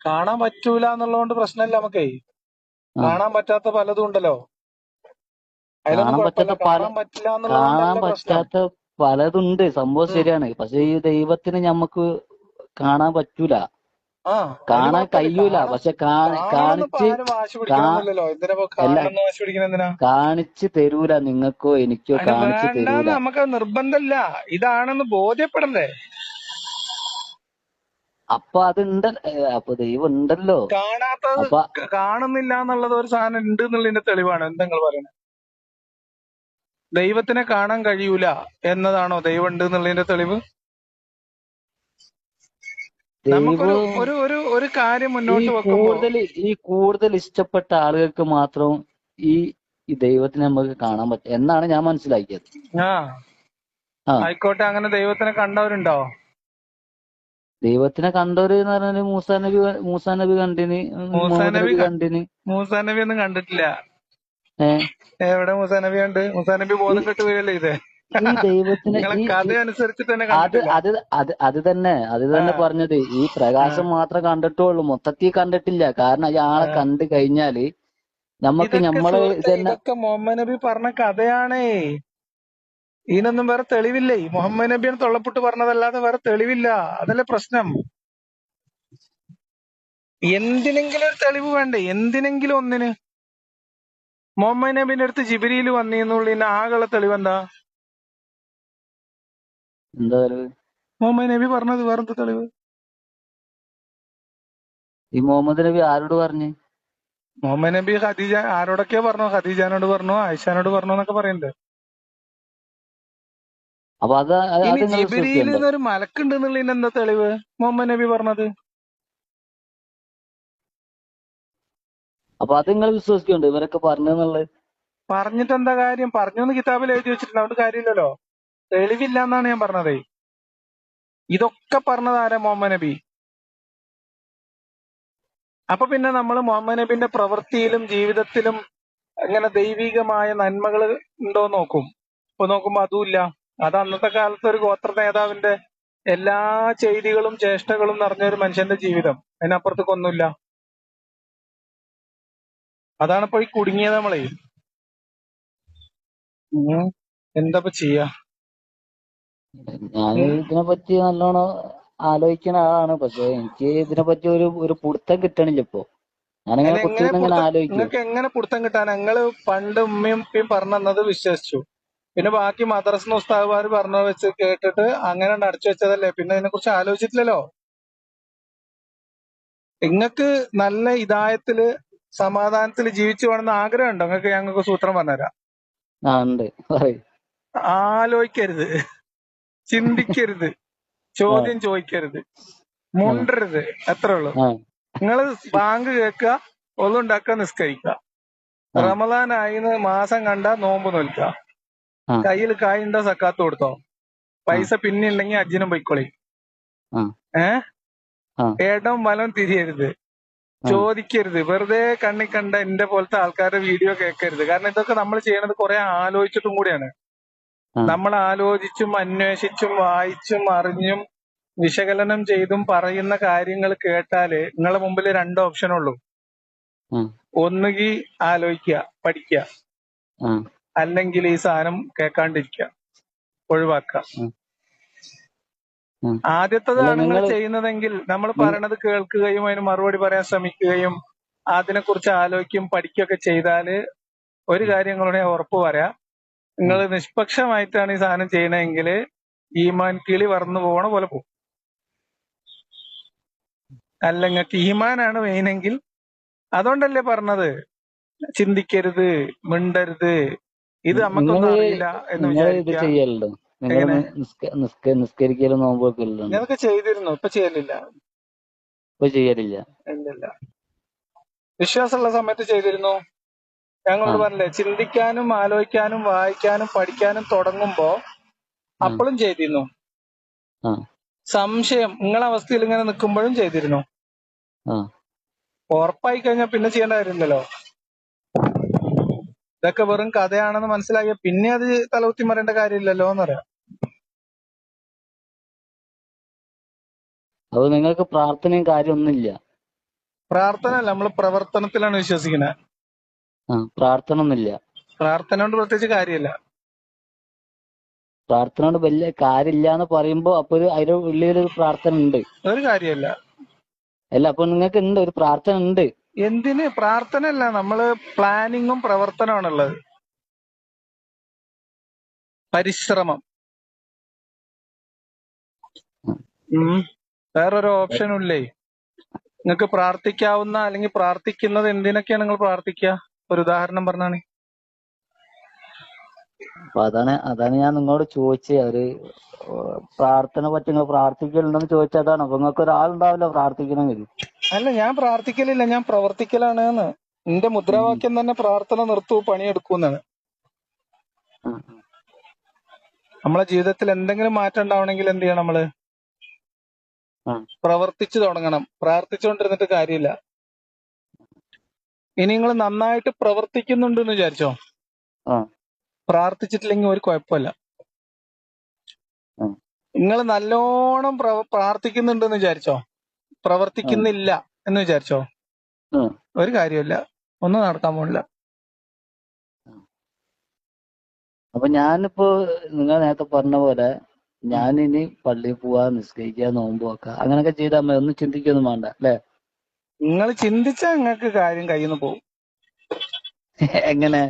Speaker 1: കാണാൻ പറ്റൂല എന്നുള്ളതുകൊണ്ട് പ്രശ്നമില്ല നമുക്കേ.
Speaker 2: ആ
Speaker 1: കാണാൻ പറ്റാത്ത പലതും ഉണ്ടല്ലോ, അതിലൊന്നും
Speaker 2: കാണാൻ
Speaker 1: കുഴപ്പമില്ല.
Speaker 2: പറ്റാത്ത
Speaker 1: കാണാൻ പറ്റില്ല
Speaker 2: കാണാൻ
Speaker 1: എന്നുള്ളതുകൊണ്ടല്ല പ്രശ്നം.
Speaker 2: പറ്റാത്ത പലതുണ്ട്, സംഭവം
Speaker 1: ഉം.
Speaker 2: ശരിയാണ്. പക്ഷെ ഈ ദൈവത്തിന് ഞമ്മക്ക് കാണാൻ പറ്റൂല,
Speaker 1: ആ, അതിന്
Speaker 2: കാണാൻ
Speaker 1: കുഴപ്പമില്ല.
Speaker 2: കഴിയൂല. പക്ഷെ
Speaker 1: കാണണമെന്ന് ഇപ്പൊ
Speaker 2: കാണിച്ച്
Speaker 1: ആരും വാശി
Speaker 2: കാ
Speaker 1: പിടിക്കണമെന്നില്ലല്ലോ. എന്തിനാ ഇപ്പൊ
Speaker 2: അല്ല
Speaker 1: കാണണം എന്ന് വാശി പിടിക്കണ എന്തിനാ?
Speaker 2: കാണിച്ച് തരൂല, നിങ്ങൾക്കോ എനിക്കോ
Speaker 1: അതിന്
Speaker 2: കാണിച്ചു തരൂല.
Speaker 1: വേണ്ടാന്ന് നമുക്ക് നിർബന്ധമില്ല. ഇതാണെന്ന് ബോധ്യപ്പെടണ്ടേ?
Speaker 2: അപ്പൊ അപ്പൊ ദൈവം ഉണ്ടല്ലോ.
Speaker 1: കാണാത്തത്
Speaker 2: അപ്പൊ
Speaker 1: കാണുന്നില്ല എന്നുള്ളത് ഒരു സാധനം ഉണ്ട് എന്നുള്ളതിന്റെ തെളിവാണ്. എന്താ നിങ്ങൾ പറയുന്നത്? ദൈവത്തിനെ കാണാൻ കഴിയൂല എന്നതാണോ ദൈവം ഉണ്ട് എന്നുള്ളതിന്റെ തെളിവ്? നമുക്കൊരു
Speaker 2: ദൈവം
Speaker 1: ഒരു ഒരു ഒരു കാര്യം
Speaker 2: ഈ
Speaker 1: മുന്നോട്ട് വെക്കുമ്പോ
Speaker 2: കൂടുതൽ ഈ കൂടുതൽ ഇഷ്ടപ്പെട്ട ആളുകൾക്ക് മാത്രം ഈ ഈ ദൈവത്തിനെ നമുക്ക് കാണാൻ പറ്റും എന്നാണ് ഞാൻ മനസ്സിലാക്കിയത്.
Speaker 1: ആ
Speaker 2: ആ
Speaker 1: ആയിക്കോട്ടെ, അങ്ങനെ ദൈവത്തിനെ കണ്ടവരുണ്ടോ?
Speaker 2: ദൈവത്തിനെ കണ്ടവര് എന്ന് പറഞ്ഞാല് മൂസാ നബി കണ്ടിന്,
Speaker 1: മൂസാ
Speaker 2: മുഹമ്മദ്
Speaker 1: നബി
Speaker 2: നബി കണ്ടിന്.
Speaker 1: മൂസാ നബി ഒന്നും കണ്ടിട്ടില്ല.
Speaker 2: ഏഹ്
Speaker 1: എവിടെ മൂസാ നബി കണ്ട്? മൂസാ നബി
Speaker 2: ഈ
Speaker 1: ബോധം കെട്ട് വീഴല്ലേ ഇത്?
Speaker 2: ഈ ദൈവത്തിന്
Speaker 1: നിങ്ങളെ കഥ അനുസരിച്ചിട്ട് തന്നെ
Speaker 2: അത്
Speaker 1: കണ്ടിട്ടില്ല.
Speaker 2: അത് അത് അത്
Speaker 1: ആ
Speaker 2: തന്നെ പറഞ്ഞത്. ഈ
Speaker 1: ആ
Speaker 2: പ്രകാശം മാത്രം കണ്ടിട്ടുള്ളൂ, മൊത്തത്തിൽ കണ്ടിട്ടില്ല. കാരണം
Speaker 1: ആ.
Speaker 2: ഇയാളെ കണ്ടു കഴിഞ്ഞാല് നമുക്ക്
Speaker 1: ഇതൊക്കെ
Speaker 2: നമ്മള്
Speaker 1: സുഹൃത്തെ,
Speaker 2: ഇതന്നെ.
Speaker 1: ഇതൊക്കെ മുഹമ്മദ് നബി പറഞ്ഞ കഥയാണേ. ഇതിനൊന്നും വേറെ തെളിവില്ലേ. മുഹമ്മദ് നബിയാണ് തൊള്ളപ്പെട്ട് പറഞ്ഞതല്ലാതെ വേറെ തെളിവില്ല. അതല്ലേ പ്രശ്നം. എന്തിനെങ്കിലും ഒരു തെളിവ് വേണ്ടേ? എന്തിനെങ്കിലും ഒന്നിന്. മുഹമ്മദ് നബിന്റെ അടുത്ത് ജിബ്രീൽ വന്നിന്നുള്ളതിന് ആകെയുള്ള തെളിവ് എന്താ?
Speaker 2: എന്താ പറയുക,
Speaker 1: മുഹമ്മദ് നബി പറഞ്ഞത്. വേറെന്താ തെളിവ്?
Speaker 2: ഈ മുഹമ്മദ് നബി ആരോട് പറഞ്ഞു?
Speaker 1: മുഹമ്മദ് നബി ഖദീജ ആരോടൊക്കെയോ പറഞ്ഞു. ഖദീജാനോട് പറഞ്ഞു, ആയിഷാനോട് പറഞ്ഞു എന്നൊക്കെ പറയുന്നുണ്ട്.
Speaker 2: അപ്പൊ അത്
Speaker 1: ഇനി
Speaker 2: നിങ്ങൾ
Speaker 1: ജിബ്രീൽ
Speaker 2: വിശ്വസിക്കുന്നുണ്ടോ?
Speaker 1: എന്നൊരു മലക്കുണ്ട് എന്നുള്ളതിന് എന്താ തെളിവ് മുഹമ്മദ് നബി പറഞ്ഞത്?
Speaker 2: അപ്പൊ അത് നിങ്ങൾ വിശ്വസിക്കുന്നുണ്ടോ ഇവരൊക്കെ പറഞ്ഞെന്നുള്ളത്?
Speaker 1: പറഞ്ഞിട്ട് എന്താ കാര്യം? പറഞ്ഞു എന്ന് കിതാബിൽ എഴുതി വെച്ചിട്ടുണ്ട്, അതുകൊണ്ട് കാര്യമില്ലല്ലോ. തെളിവില്ല എന്നാണ് ഞാൻ പറഞ്ഞത്. ഇതൊക്കെ പറഞ്ഞത് ആരാ? മുഹമ്മദ് നബി. അപ്പൊ പിന്നെ നമ്മൾ മുഹമ്മദ് നബിന്റെ പ്രവൃത്തിയിലും ജീവിതത്തിലും ഇങ്ങനെ ദൈവികമായ നന്മകൾ ഉണ്ടോ നോക്കും. ഇപ്പൊ നോക്കുമ്പോ അതുമില്ല. അത് അന്നത്തെ കാലത്ത് ഒരു ഗോത്ര നേതാവിന്റെ എല്ലാ ചെയ്തികളും ചേഷ്ടകളും നിറഞ്ഞ ഒരു മനുഷ്യന്റെ ജീവിതം. അതിനപ്പുറത്തേക്കൊന്നുമില്ല. അതാണ് ഇപ്പൊ ഈ കുടുങ്ങിയത് നമ്മളെ. ഉം. എന്താ ഇപ്പൊ ചെയ്യാ?
Speaker 2: ഞാൻ
Speaker 1: ഉം.
Speaker 2: ഇതിനെപ്പറ്റി നല്ലോണം ആലോചിക്കുന്ന ആളാണ്. പക്ഷെ എനിക്ക് ഇതിനെപ്പറ്റി ഒരു പിടുത്തം കിട്ടണില്ല ഇപ്പൊ. ഞാനിങ്ങനെ
Speaker 1: അതിനെങ്ങനെ
Speaker 2: കുത്തിയിരുന്ന് ഇങ്ങനെ ആലോചിക്കും.
Speaker 1: നിങ്ങൾക്ക് എങ്ങനെ പിടുത്തം കിട്ടാൻ? ഞങ്ങള് പണ്ട് ഉമ്മയും ഉപ്പയും പറഞ്ഞത് വിശ്വസിച്ചു. പിന്നെ ബാക്കി മദ്രസ ഉസ്താദ്മാര് പറഞ്ഞത് വെച്ച് കേട്ടിട്ട് അങ്ങനെ അടച്ചു വെച്ചതല്ലേ. പിന്നെ അതിനെ കുറിച്ച് ആലോചിച്ചിട്ടില്ലല്ലോ. നിങ്ങൾക്ക് നല്ല ഹിദായത്തില് സമാധാനത്തിൽ ജീവിച്ചു വേണമെന്ന് ആഗ്രഹമുണ്ടോ? നിങ്ങൾക്ക് ഞങ്ങൾക്ക് സൂത്രം പറഞ്ഞുതരാം.
Speaker 2: ആ ഉണ്ട്, പറയും.
Speaker 1: ആലോചിക്കരുത്, ചിന്തിക്കരുത്,
Speaker 2: ആ
Speaker 1: ചോദ്യം ചോദിക്കരുത്,
Speaker 2: ആ
Speaker 1: മുണ്ടരുത്. അത്രേ ഉള്ളൂ.
Speaker 2: ആ
Speaker 1: നിങ്ങൾ ബാങ്ക് കേൾക്കുക, ഒന്നുണ്ടാക്കുക, നിസ്കരിക്കുക.
Speaker 2: ആ
Speaker 1: റമദാനായിന്ന് മാസം കണ്ട നോമ്പ് നോൽക്കുക.
Speaker 2: ആ
Speaker 1: കയ്യിൽ കായുണ്ടോ സക്കാത്ത് കൊടുത്തോ.
Speaker 2: ആ
Speaker 1: പൈസ പിന്നെ ഉണ്ടെങ്കിൽ അജ്ജിനും പൊയ്ക്കോളി.
Speaker 2: ആ
Speaker 1: ഏഹ്
Speaker 2: ആ
Speaker 1: ഇടം വലം തിരിയരുത്,
Speaker 2: ആ
Speaker 1: ചോദിക്കരുത്, വെറുതെ കണ്ണി കണ്ട എന്റെ പോലത്തെ ആൾക്കാരുടെ വീഡിയോ കേൾക്കരുത്. കാരണം ഇതൊക്കെ നമ്മൾ ചെയ്യണത് കുറെ ആലോചിച്ചിട്ടും കൂടിയാണ്.
Speaker 2: ആ
Speaker 1: നമ്മൾ ആലോചിച്ചും അന്വേഷിച്ചും വായിച്ചും അറിഞ്ഞും വിശകലനം ചെയ്തും പറയുന്ന കാര്യങ്ങൾ കേട്ടാല് നിങ്ങളെ മുമ്പിൽ രണ്ട് ഓപ്ഷനുള്ളൂ.
Speaker 2: ആ
Speaker 1: ഒന്നുകിൽ ആലോചിക്കുക, പഠിക്കുക,
Speaker 2: ആ
Speaker 1: അല്ലെങ്കിൽ ഈ സാധനം കേൾക്കാണ്ടിരിക്കുക, ഒഴിവാക്കുക.
Speaker 2: ആ. അല്ല,
Speaker 1: ആദ്യത്തേതാണ് നിങ്ങൾ
Speaker 2: നിങ്ങള്
Speaker 1: ചെയ്യുന്നതെങ്കിൽ നമ്മൾ
Speaker 2: നിങ്ങ
Speaker 1: പറയണത് കേൾക്കുകയും അതിന് മറുപടി പറയാൻ ശ്രമിക്കുകയും അതിനെക്കുറിച്ച് ആലോചിക്കുകയും പഠിക്കുകയൊക്കെ ചെയ്താല് ഒരു കാര്യങ്ങളുടെ ഉറപ്പ് പറയാം.
Speaker 2: ആ
Speaker 1: നിങ്ങൾ നിഷ്പക്ഷമായിട്ടാണ് ഈ സാധനം ചെയ്യണമെങ്കിൽ ഈമാൻ കിളി പറന്നു പോകണ പോലെ പോകും. അല്ല, നിങ്ങൾക്ക് ഈമാനാണ് മെയിനെങ്കിൽ അതുകൊണ്ടല്ലേ പറഞ്ഞത് ചിന്തിക്കരുത്, മിണ്ടരുത്, ഇത് നമ്മക്കൊന്നും
Speaker 2: നിങ്ങള്
Speaker 1: അറിയില്ല എന്ന്
Speaker 2: നിങ്ങൾ ഇത്
Speaker 1: വിചാരിക്കുക.
Speaker 2: ചെയ്യലുണ്ടോ? നിങ്ങൾ
Speaker 1: എങ്ങനെ?
Speaker 2: നിസ്കരിക്കലും നോമ്പൊക്കെ ഉണ്ടോ?
Speaker 1: ഞാനൊക്കെ ചെയ്തിരുന്നു, ഇപ്പൊ ചെയ്യലില്ല.
Speaker 2: ഇപ്പൊ ചെയ്യലില്ല.
Speaker 1: ഇല്ലില്ല. വിശ്വാസമുള്ള സമയത്ത് ചെയ്തിരുന്നു. ഞങ്ങളോട്
Speaker 2: ആ
Speaker 1: പറഞ്ഞില്ലേ, ചിന്തിക്കാനും ആലോചിക്കാനും വായിക്കാനും പഠിക്കാനും തുടങ്ങുമ്പോ
Speaker 2: ആ
Speaker 1: അപ്പോഴും ചെയ്തിരുന്നു.
Speaker 2: ആ
Speaker 1: സംശയം നിങ്ങളെ അവസ്ഥയിൽ ഇങ്ങനെ നിൽക്കുമ്പോഴും ചെയ്തിരുന്നു.
Speaker 2: ആ
Speaker 1: ഉറപ്പായി കഴിഞ്ഞാൽ പിന്നെ ചെയ്യേണ്ട കാര്യമില്ലല്ലോ. ഇതൊക്കെ വെറും കഥയാണെന്ന് മനസ്സിലാക്കിയ പിന്നെ അത് തലകുത്തി മറിയേണ്ട കാര്യമില്ലല്ലോ എന്നറിയാം.
Speaker 2: അപ്പൊ നിങ്ങൾക്ക് പ്രാർത്ഥനയും കാര്യമൊന്നുമില്ല?
Speaker 1: പ്രാർത്ഥന അല്ല, നമ്മൾ പ്രവർത്തനത്തിലാണ് വിശ്വസിക്കുന്നത്.
Speaker 2: പ്രാർത്ഥന ഒന്നുമില്ല.
Speaker 1: പ്രാർത്ഥന കൊണ്ട് പ്രത്യേകിച്ച് കാര്യമില്ല.
Speaker 2: പ്രാർത്ഥന കൊണ്ട് വലിയ കാര്യമില്ല എന്ന് പറയുമ്പോ അപ്പൊ അതിന്റെ ഉള്ളിലൊരു പ്രാർത്ഥന ഉണ്ട്.
Speaker 1: ഒരു കാര്യമില്ല.
Speaker 2: അല്ല, അപ്പൊ നിങ്ങൾക്ക് ഉണ്ട്, ഒരു പ്രാർത്ഥന ഉണ്ട്.
Speaker 1: എന്തിന് പ്രാർത്ഥന? അല്ല, നമ്മള് പ്ലാനിങ്ങും പ്രവർത്തനമാണുള്ളത്. പരിശ്രമം. വേറൊരു ഓപ്ഷനും ഇല്ലേ. നിങ്ങൾക്ക് പ്രാർത്ഥിക്കാവുന്ന അല്ലെങ്കിൽ പ്രാർത്ഥിക്കുന്നത് എന്തിനൊക്കെയാണ് നിങ്ങൾ പ്രാർത്ഥിക്കുക? ഒരു ഉദാഹരണം പറഞ്ഞാണ്.
Speaker 2: അപ്പൊ അതാണ് ഞാൻ നിങ്ങളോട് ചോദിച്ചത്. പ്രാർത്ഥന പറ്റി നിങ്ങൾ പ്രാർത്ഥിക്കലുണ്ടെന്ന് ചോദിച്ചതാണ്. അപ്പൊ നിങ്ങൾക്ക് ഒരാളുണ്ടാവില്ല പ്രാർത്ഥിക്കണമെങ്കിൽ.
Speaker 1: അല്ല, ഞാൻ പ്രാർത്ഥിക്കലില്ല, ഞാൻ പ്രവർത്തിക്കലാണ് എന്ന്. എന്റെ മുദ്രാവാക്യം തന്നെ പ്രാർത്ഥന നിർത്തൂ, പണിയെടുക്കൂന്നാണ്. നമ്മളെ ജീവിതത്തിൽ എന്തെങ്കിലും മാറ്റം ഉണ്ടാവണമെങ്കിൽ എന്ത് ചെയ്യണം? നമ്മള് പ്രവർത്തിച്ചു തുടങ്ങണം. പ്രാർത്ഥിച്ചുകൊണ്ടിരുന്നിട്ട് കാര്യമില്ല. ഇനി നിങ്ങൾ നന്നായിട്ട് പ്രവർത്തിക്കുന്നുണ്ട് എന്ന് വിചാരിച്ചോ, പ്രാർത്ഥിച്ചിട്ടില്ലെങ്കിൽ ഒരു കുഴപ്പമില്ല. നിങ്ങൾ നല്ലോണം പ്രാർത്ഥിക്കുന്നുണ്ടെന്ന് വിചാരിച്ചോ, പ്രവർത്തിക്കുന്നില്ല എന്ന് വിചാരിച്ചോ, ഒരു കാര്യമില്ല, ഒന്നും നടക്കാൻ പോണില്ല.
Speaker 2: അപ്പൊ ഞാനിപ്പോ നിങ്ങൾ നേരത്തെ പറഞ്ഞ പോലെ ഞാനിനി പള്ളിയിൽ പോവാ, നിസ്കരിക്കുക, നോമ്പ് വെക്കുക, അങ്ങനെയൊക്കെ ചെയ്താൽ മതി, ഒന്നും ചിന്തിക്കൊന്നും വേണ്ട അല്ലെ?
Speaker 1: നിങ്ങൾ ചിന്തിച്ചാൽ നിങ്ങൾക്ക് കാര്യം കയ്യിൽ നിന്ന് പോവും.
Speaker 2: എങ്ങനെ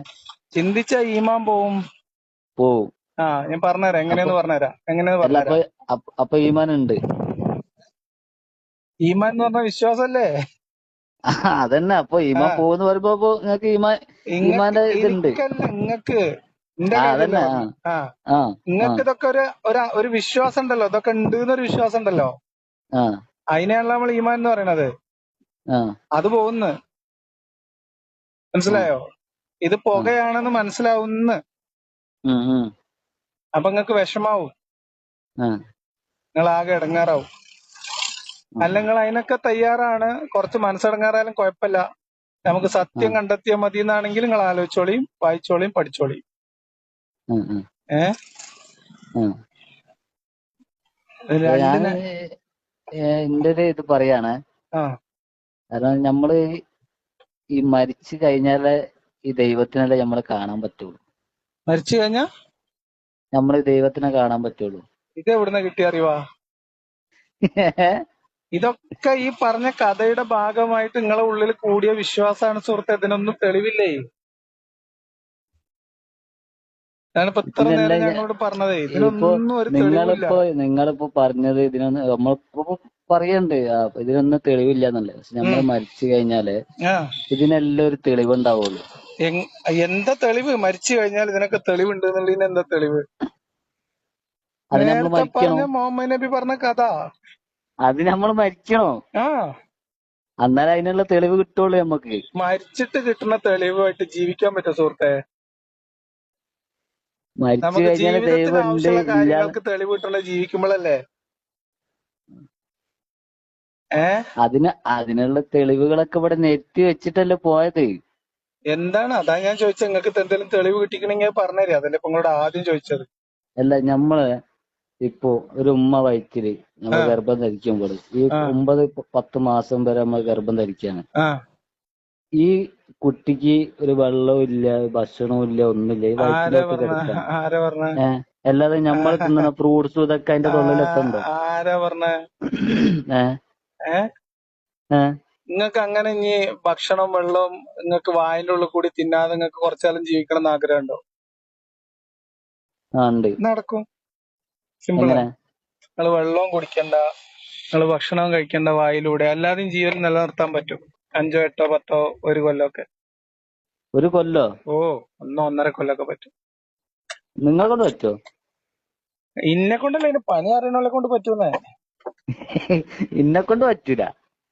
Speaker 1: ചിന്തിച്ച ഈമാൻ പോവും.
Speaker 2: പോവും?
Speaker 1: ഞാൻ പറഞ്ഞുതരാം എങ്ങനെയാന്ന് പറഞ്ഞുതരാം.
Speaker 2: അല്ല, അപ്പൊ ഈമാൻ ഉണ്ട്.
Speaker 1: ഈമാൻ എന്ന് പറഞ്ഞ വിശ്വാസല്ലേ?
Speaker 2: അതന്നെ. അപ്പൊ ഈമാൻ പോകുന്ന പറയുമ്പോ നിങ്ങൾക്ക് ഈമാന്റെ ഇതുണ്ട്.
Speaker 1: നിങ്ങക്ക് എന്റെ കാര്യമല്ലേ
Speaker 2: അതന്നെ.
Speaker 1: പറഞ്ഞു. നിങ്ങൾക്ക് ഇതൊക്കെ ഒരു വിശ്വാസം ഉണ്ടല്ലോ, ഇതൊക്കെ ഉണ്ട് എന്നൊരു വിശ്വാസം ഉണ്ടല്ലോ. അതിനെയാണല്ലോ നമ്മൾ ഈമാൻ എന്ന് പറയണത്. അത് പോകുന്നു, മനസ്സിലായോ? ഇത് പുകയാണെന്ന് മനസ്സിലാവുന്ന. അപ്പൊ നിങ്ങക്ക് വിഷമാവും, നിങ്ങൾ ആകെ ഇടങ്ങാറാവും. അല്ല, നിങ്ങൾ അതിനൊക്കെ തയ്യാറാണ്, കുറച്ച് മനസ്സടങ്ങാറായാലും കുഴപ്പമില്ല, നമുക്ക് സത്യം കണ്ടെത്തിയാൽ മതി എന്നാണെങ്കിൽ നിങ്ങൾ ആലോചിച്ചോളിയും, വായിച്ചോളിയും, പഠിച്ചോളിയും.
Speaker 2: ഞാൻ എന്റെ ഒരു ഇത് പറയാണ്. കാരണം നമ്മള് ഈ മരിച്ചു കഴിഞ്ഞാലേ ഈ ദൈവത്തിനല്ലേ നമ്മള് കാണാൻ പറ്റുള്ളൂ.
Speaker 1: മരിച്ചു കഴിഞ്ഞാ
Speaker 2: നമ്മള് ദൈവത്തിനെ കാണാൻ പറ്റുള്ളൂ.
Speaker 1: ഇത് എവിടുന്ന കിട്ടിയ അറിവാ? ഇതൊക്കെ ഈ പറഞ്ഞ കഥയുടെ ഭാഗമായിട്ട് നിങ്ങളെ ഉള്ളിൽ കൂടിയ വിശ്വാസമാണ് സുഹൃത്തെ. ഇതിനൊന്നും തെളിവില്ലേ. ഞാനിപ്പോ ഇത്ര നേരം ഞങ്ങളോട് പറഞ്ഞതേ, ഇതിനൊന്നും ഒരു തെളിവില്ല.
Speaker 2: നിങ്ങളിപ്പോ പറഞ്ഞത് ഇതിനൊന്നും നമ്മളിപ്പോ പറയണ്ട് ഇതിനൊന്നും തെളിവില്ല എന്നല്ലേ. പക്ഷെ നമ്മള് മരിച്ചു കഴിഞ്ഞാല് ഇതിനെല്ലാം ഒരു തെളിവുണ്ടാവുള്ളൂ.
Speaker 1: എന്താ തെളിവ്? മരിച്ചു കഴിഞ്ഞാൽ ഇതിനൊക്കെ തെളിവുണ്ട് എന്നുള്ളതിന് എന്താ തെളിവ്?
Speaker 2: അത് നമ്മൾ
Speaker 1: നേരത്തെ പറഞ്ഞ മുഹമ്മദ് നബി പറഞ്ഞ കഥ.
Speaker 2: അത് നമ്മൾ മരിക്കണോ? അന്നാലും അതിനുള്ള തെളിവ് കിട്ടുള്ളൂ നമുക്ക്.
Speaker 1: മരിച്ചിട്ട് കിട്ടുന്ന തെളിവായിട്ട് ജീവിക്കാൻ പറ്റുമോ സുഹൃത്തെ? നമുക്ക് ജീവിതത്തിന് ആവശ്യമുള്ള കാര്യങ്ങൾക്ക് തെളിവ് കിട്ടണ ജീവിക്കുമ്പോഴല്ലേ.
Speaker 2: അതിനുള്ള തെളിവുകളൊക്കെ ഇവിടെ നിരത്തി വെച്ചിട്ടല്ലേ പോയത്.
Speaker 1: എന്താണ്? അതാ ഞാൻ ചോദിച്ചത്. നിങ്ങൾക്ക് എന്തെങ്കിലും തെളിവ് കിട്ടിക്കണെങ്കിൽ പറഞ്ഞുതരാം. അതല്ലേ ഇപ്പൊ നിങ്ങളോട് ആദ്യം ചോദിച്ചത്.
Speaker 2: അല്ല, നമ്മള് ഇപ്പൊ ഒരു ഉമ്മ വയറ്റില് നമ്മൾ ഗർഭം ധരിക്കുമ്പോൾ ഈ 9-10 മാസം വരെ നമ്മൾ ഗർഭം ധരിക്കാണ്. ഈ കുട്ടിക്ക് ഒരു വെള്ളവും ഇല്ല, ഭക്ഷണവും ഇല്ല, ഒന്നുമില്ല, ഈ വയറ്റിലോട്ട് കിടക്കാണ്. അല്ലാതെ നമ്മൾ തിന്നുന്ന ഫ്രൂട്ട്സും ഇതൊക്കെ അതിന്റെ തൊള്ളിലെത്തുണ്ടോ?
Speaker 1: നിങ്ങൾക്ക് അങ്ങനെ ഇനി ഭക്ഷണം വെള്ളവും നിങ്ങൾക്ക് വായന്റെ ഉള്ളിൽ കൂടി തിന്നാതെ നിങ്ങൾക്ക് കുറച്ചാലും ജീവിക്കണം എന്ന് ആഗ്രഹമുണ്ടോ? നടക്കും. സിമ്പിൾ. നിങ്ങൾ വെള്ളവും കുടിക്കണ്ട, നിങ്ങൾ ഭക്ഷണം കഴിക്കേണ്ട വായിലൂടെ, അല്ലാതെയും ജീവൻ നിലനിർത്താൻ പറ്റും. 5 8 10 1 കൊല്ലമൊക്കെ.
Speaker 2: ഒരു കൊല്ലോ?
Speaker 1: ഓ, 1 1.5 കൊല്ലമൊക്കെ പറ്റും.
Speaker 2: നിങ്ങളെ കൊണ്ട് പറ്റോ?
Speaker 1: ഇന്നെ കൊണ്ടല്ല, ഇതിന് പനി അറിയണവളെ കൊണ്ട് പറ്റുന്നേ.
Speaker 2: ഇന്നെ കൊണ്ട് പറ്റൂല.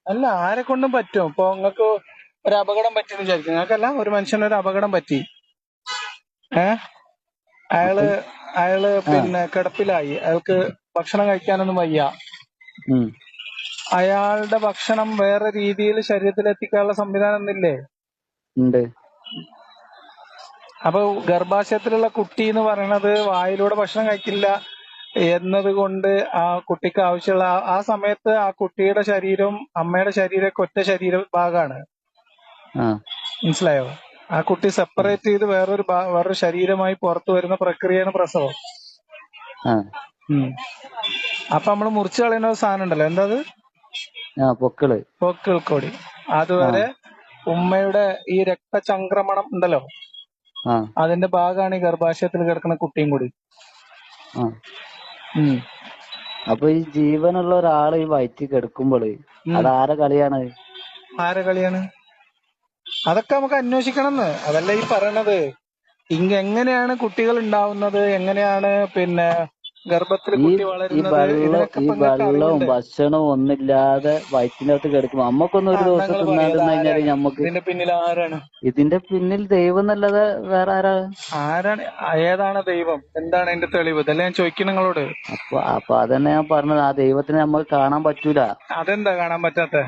Speaker 1: അല്ല, ആരെ കൊണ്ടും പറ്റും. ഇപ്പൊ നിങ്ങൾക്ക് ഒരു അപകടം പറ്റിയെന്ന് വിചാരിക്കും. നിങ്ങൾക്കല്ല, ഒരു മനുഷ്യനൊരു അപകടം പറ്റി. അയാള്
Speaker 2: അപ്പൊ
Speaker 1: അയാള്
Speaker 2: ആ
Speaker 1: പിന്നെ കിടപ്പിലായി. അയാൾക്ക് ഭക്ഷണം കഴിക്കാനൊന്നും വയ്യ.
Speaker 2: ഉം
Speaker 1: അയാളുടെ ഭക്ഷണം വേറെ രീതിയിൽ ശരീരത്തിൽ എത്തിക്കാനുള്ള സംവിധാനം ഒന്നില്ലേ?
Speaker 2: ഉണ്ട്.
Speaker 1: അപ്പൊ ഗർഭാശയത്തിലുള്ള കുട്ടി എന്ന് പറയുന്നത് വായിലൂടെ ഭക്ഷണം കഴിക്കില്ല എന്നത് കൊണ്ട് ആ കുട്ടിക്ക് ആവശ്യമുള്ള ആ സമയത്ത് ആ കുട്ടിയുടെ ശരീരവും അമ്മയുടെ ശരീരമൊക്കെ ഒറ്റ ശരീര ഭാഗമാണ്.
Speaker 2: ആ
Speaker 1: മനസ്സിലായോ? ആ കുട്ടി സെപ്പറേറ്റ് ചെയ്ത് വേറൊരു ശരീരമായി പുറത്തു വരുന്ന പ്രക്രിയയാണ് പ്രസവം.
Speaker 2: ആ
Speaker 1: അപ്പൊ നമ്മൾ മുറിച്ചു കളയുന്ന ഒരു സാധനം ഉണ്ടല്ലോ, എന്താ അത്?
Speaker 2: പൊക്കിള്.
Speaker 1: പൊക്കിൾക്കൊടി.
Speaker 2: ആ
Speaker 1: അതുവരെ ഉമ്മയുടെ ഈ രക്തചംക്രമണം ഉണ്ടല്ലോ,
Speaker 2: ആ
Speaker 1: അതിന്റെ ഭാഗമാണ് ഈ ഗർഭാശയത്തിൽ കിടക്കുന്ന കുട്ടിയും കൂടി.
Speaker 2: ആ
Speaker 1: ഉം.
Speaker 2: അപ്പൊ ഈ ജീവനുള്ള ഒരാള് ഈ വയറ്റിൽ കിടക്കുമ്പോള്
Speaker 1: ഉം.
Speaker 2: അത് ആരെ കളിയാണ്?
Speaker 1: ആരെ കളിയാണ്? അതൊക്കെ നമുക്ക് അന്വേഷിക്കണം. അതല്ല ഈ പറയണത്. എങ്ങനെയാണ് കുട്ടികൾ ഉണ്ടാവുന്നത്, എങ്ങനെയാണ് പിന്നെ ഗർഭത്തിൽ
Speaker 2: ഈ
Speaker 1: കുട്ടി
Speaker 2: ഈ
Speaker 1: വളരുന്നത്,
Speaker 2: വെള്ളം
Speaker 1: ഇതിനൊക്കെ
Speaker 2: ഈ
Speaker 1: ഇപ്പൊ നിങ്ങൾക്ക്
Speaker 2: വെള്ളവും
Speaker 1: അറിവുണ്ട്.
Speaker 2: ഭക്ഷണവും ഒന്നുമില്ലാതെ വയറ്റിനകത്ത് കിടക്കുമ്പോ നമ്മക്കൊന്നും ഒരു
Speaker 1: എന്നാ
Speaker 2: ദിവസം
Speaker 1: നിങ്ങൾ പറയും, ഇത്
Speaker 2: തിന്നാണ്ടിരുന്നു കഴിഞ്ഞാല്
Speaker 1: ആരാണ്
Speaker 2: ഞമ്മക്ക്
Speaker 1: ഇതിന്റെ പിന്നിൽ? ആരാണ്
Speaker 2: ഇതിന്റെ പിന്നിൽ ദൈവം എന്നല്ലാതെ വേറെ ആരാ?
Speaker 1: ആരാണ് ഏതാണ് ദൈവം? എന്താണ് അതിന്റെ തെളിവ്? ഇതല്ലേ ഞാൻ ചോദിക്കും നിങ്ങളോട്.
Speaker 2: അപ്പൊ അതന്നെ ഞാൻ പറഞ്ഞത്, ആ ദൈവത്തിനെ നമുക്ക് കാണാൻ പറ്റൂല.
Speaker 1: അതെന്താ കാണാൻ പറ്റാത്ത?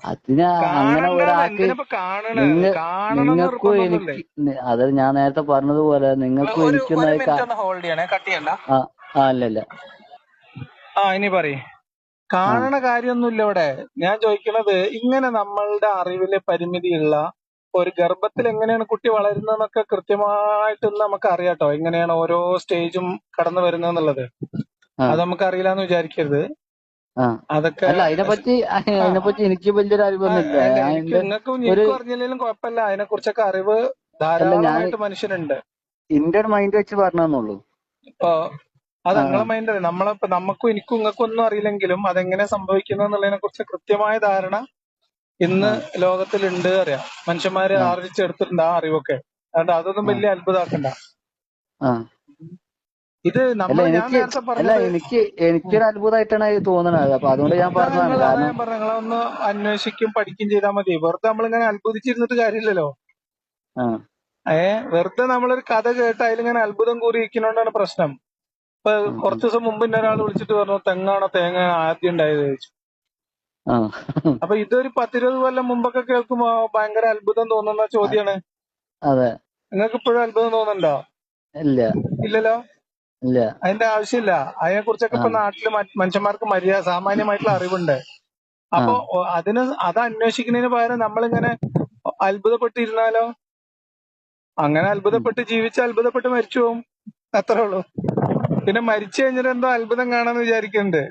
Speaker 2: അതിന് അങ്ങനെ
Speaker 1: കാണണ്ടെന്ന്.
Speaker 2: ഒരാൾക്ക്
Speaker 1: എന്തിനാ കാണണ? കാണണം എന്ന്
Speaker 2: നിങ്ങൾക്കും
Speaker 1: നിർബന്ധമൊന്നുമില്ലേ?
Speaker 2: എനിക്ക് അത് ഞാൻ നേരത്തെ പറഞ്ഞതുപോലെ നിങ്ങൾക്കും
Speaker 1: ഒരു
Speaker 2: എനിക്കും
Speaker 1: ഒരു മിനിറ്റ് ഒന്ന് ഹോൾഡ് ചെയ്യണേ, കട്ട് ചെയ്യണ്ട.
Speaker 2: ആ അല്ലല്ല.
Speaker 1: ഇനി പറയ്.
Speaker 2: ആ
Speaker 1: കാണണ കാര്യമൊന്നുമില്ല ഇവിടെ. ഞാൻ ചോദിക്കണത്, ഇങ്ങനെ നമ്മളുടെ അറിവില് പരിമിതിയുള്ള ഒരു ഗർഭത്തിൽ എങ്ങനെയാണ് കുട്ടി വളരുന്നതെന്നൊക്കെ കൃത്യമായിട്ട് നമുക്ക് അറിയാട്ടോ. എങ്ങനെയാണ് ഓരോ സ്റ്റേജും കടന്നു വരുന്നതെന്നുള്ളത്.
Speaker 2: ആ
Speaker 1: അത് നമുക്ക് അറിയില്ലാന്ന് വിചാരിക്കരുത്.
Speaker 2: ആ
Speaker 1: അതൊക്കെ
Speaker 2: അല്ല
Speaker 1: ആ
Speaker 2: അതിനെപ്പറ്റി എനിക്ക് വലിയൊരു അറിവൊന്നുമില്ല.
Speaker 1: അല്ല,
Speaker 2: അതിന്റെ ഒരു
Speaker 1: എനിക്കും അറിഞ്ഞില്ലെങ്കിലും കുഴപ്പമില്ല. അതിനെ കുറിച്ചൊക്കെ അറിവ്
Speaker 2: അല്ല ഞാൻ
Speaker 1: ധാരാളമായിട്ട് മനുഷ്യനുണ്ട്.
Speaker 2: എന്റെ ഒരു മൈൻഡ് വെച്ച് പറഞ്ഞെന്നുള്ളൂ.
Speaker 1: ഇപ്പൊ അത്
Speaker 2: ആ ആ
Speaker 1: നിങ്ങളെ മൈൻഡ്. നമുക്കും എനിക്കും ഇങ്ങൾക്കും ഒന്നും അറിയില്ലെങ്കിലും അതെങ്ങനെ സംഭവിക്കുന്നു എന്നുള്ളതിനെ കുറിച്ച് കൃത്യമായ ധാരണ
Speaker 2: ആ
Speaker 1: ഇന്ന് ലോകത്തിലുണ്ട് അറിയാം. മനുഷ്യന്മാര്
Speaker 2: ആ
Speaker 1: ആർജിച്ചെടുത്തിട്ടുണ്ട് ആ അറിവൊക്കെ. അതുകൊണ്ട് അതൊന്നും
Speaker 2: ആ
Speaker 1: വലിയ അത്ഭുതമാക്കണ്ട.
Speaker 2: ആ
Speaker 1: ഇത് ഞാൻ നേരത്തെ പറഞ്ഞത്.
Speaker 2: എനിക്കൊരു അത്ഭുതമായിട്ടാണ് ഇത് തോന്നുന്നത്. അപ്പൊ അതുകൊണ്ട് ഞാൻ പറഞ്ഞതാണ്.
Speaker 1: അതാ
Speaker 2: കാരണം
Speaker 1: ഞാൻ പറഞ്ഞത്, നിങ്ങളൊന്ന് അന്വേഷിക്കും പഠിക്കും ചെയ്താൽ മതി. വെറുതെ നമ്മളിങ്ങനെ അത്ഭുതിച്ചിരുന്നിട്ട് കാര്യമില്ലല്ലോ.
Speaker 2: ആ
Speaker 1: വെറുതെ നമ്മളൊരു കഥ കേട്ട് അതിലിങ്ങനെ അത്ഭുതം കൂറിയിരിക്കുന്നോണ്ടാണ് പ്രശ്നം. ഇപ്പൊ
Speaker 2: ആ
Speaker 1: കുറച്ചു ദിവസം മുമ്പ് എന്നെ ഒരാൾ വിളിച്ചിട്ട് പറഞ്ഞു, തെങ്ങാണോ തേങ്ങ ആദ്യം ഉണ്ടായത് ചോദിച്ചു.
Speaker 2: ആ
Speaker 1: അപ്പൊ ഇതൊരു 10 20 കൊല്ലം മുമ്പൊക്കെ കേൾക്കുമ്പോ ഭയങ്കര അത്ഭുതം തോന്നുന്ന ചോദ്യമാണ്.
Speaker 2: അതെ.
Speaker 1: നിങ്ങൾക്ക് ഇപ്പോഴും അത്ഭുതം തോന്നുന്നുണ്ടോ?
Speaker 2: ഇല്ല
Speaker 1: ഇല്ലല്ലോ.
Speaker 2: ഇല്ല.
Speaker 1: അതിന്റെ ആവശ്യമില്ല. അതിനെ കുറിച്ചൊക്കെ
Speaker 2: ആ
Speaker 1: ഇപ്പൊ നാട്ടില് മനുഷ്യന്മാർക്ക് സാമാന്യമായിട്ടുള്ള അറിവുണ്ട്.
Speaker 2: ആ
Speaker 1: അപ്പൊ അത് അന്വേഷിക്കുന്നതിന് പകരം നമ്മളിങ്ങനെ അത്ഭുതപ്പെട്ടിരുന്നാലോ? അങ്ങനെ
Speaker 2: ഉം.
Speaker 1: അത്ഭുതപ്പെട്ട് ജീവിച്ച് അത്ഭുതപ്പെട്ട് മരിച്ചു പോകും. അത്രേ ഉള്ളൂ. പിന്നെ മരിച്ചു കഴിഞ്ഞിട്ട് എന്തോ അത്ഭുതം കാണാന്ന് വിചാരിക്കുന്നുണ്ട്.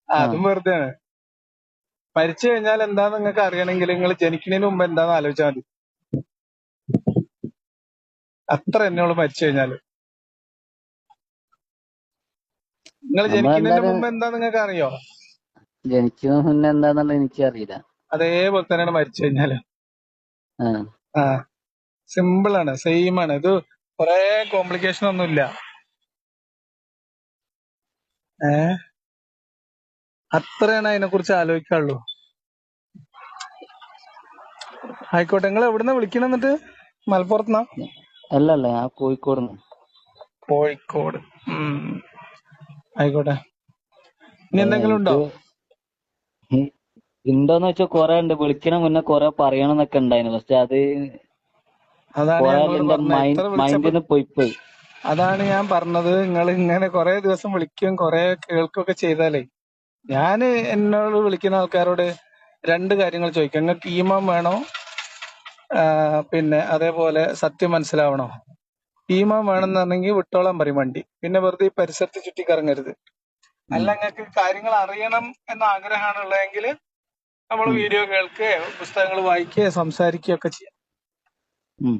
Speaker 2: ആ
Speaker 1: അതും വെറുതെയാണ്. മരിച്ചു കഴിഞ്ഞാൽ എന്താന്ന് നിങ്ങൾക്ക് അറിയണമെങ്കിൽ നിങ്ങൾ ജനിക്കുന്നതിന് മുമ്പ് എന്താന്ന് ആലോചിച്ചാൽ മതി. അത്ര തന്നെ ഉള്ളൂ മരിച്ചു കഴിഞ്ഞാല്. നിങ്ങൾ ജനിക്കുന്നതിന്
Speaker 2: നമ്മളെല്ലാരും
Speaker 1: മുമ്പ് എന്താ നിങ്ങൾക്ക് അറിയോ?
Speaker 2: ജനിക്കുന്ന മുന്നേ എന്താന്നുള്ളത് എനിക്കറിയില്ല.
Speaker 1: അതേപോലെ തന്നെയാണ് മരിച്ചു കഴിഞ്ഞാല്.
Speaker 2: ആ
Speaker 1: ആ സിമ്പിൾ ആണ്, സെയിം ആണ്. ഇത് കുറെ കോംപ്ലിക്കേഷൻ ഒന്നുമില്ല. അത്രയാണ് അതിനെ കുറിച്ച് ആലോചിക്കാനുള്ളൂ. ആയിക്കോട്ടെ. നിങ്ങൾ എവിടുന്ന വിളിക്കണം എന്നിട്ട്? മലപ്പുറത്തുനിന്നാ?
Speaker 2: അല്ലല്ല, ഞാൻ കോഴിക്കോട്.
Speaker 1: കോഴിക്കോട്. ആയിക്കോട്ടെ. ഇനി എന്തെങ്കിലും ഉണ്ടോ?
Speaker 2: എനിക്ക് ഉണ്ടോന്ന് വെച്ചാൽ കൊറേ ഉണ്ട്. വിളിക്കണ മുന്നേ കൊറേ പറയണം എന്നൊക്കെ ഉണ്ടായിരുന്നു. പക്ഷെ അത്
Speaker 1: അതാണ്
Speaker 2: കൊറേ
Speaker 1: ഞങ്ങളോട്
Speaker 2: എന്റെ
Speaker 1: പറഞ്ഞത്. എത്ര വിളിച്ചപ്പോ
Speaker 2: മൈൻഡിന്ന് പോയി.
Speaker 1: അതാണ് ഞാൻ പറഞ്ഞത്. നിങ്ങൾ ഇങ്ങനെ കുറെ ദിവസം വിളിക്കുകയും കുറെ കേൾക്കുകയൊക്കെ ചെയ്താലേ, ഞാന് എന്നോട് വിളിക്കുന്ന ആൾക്കാരോട് 2 കാര്യങ്ങൾ ചോദിക്കും. നിങ്ങൾക്ക് ഈമാൻ വേണോ? പിന്നെ അതേപോലെ സത്യം മനസ്സിലാവണോ? ഈമാൻ വേണമെന്നുണ്ടെങ്കിൽ വിട്ടോളാൻ പറയും വണ്ടി. പിന്നെ വെറുതെ ഈ പരിസരത്ത് ചുറ്റിക്കറങ്ങരുത്. അല്ല,
Speaker 2: ഉം.
Speaker 1: നിങ്ങൾക്ക് കാര്യങ്ങൾ അറിയണം എന്ന ആഗ്രഹമാണ് ഉള്ളതെങ്കിൽ നമ്മൾ
Speaker 2: ഉം.
Speaker 1: വീഡിയോ കേൾക്കുകയോ പുസ്തകങ്ങൾ വായിക്കുകയോ സംസാരിക്കുകയോ ഒക്കെ ചെയ്യാം.
Speaker 2: ഉം.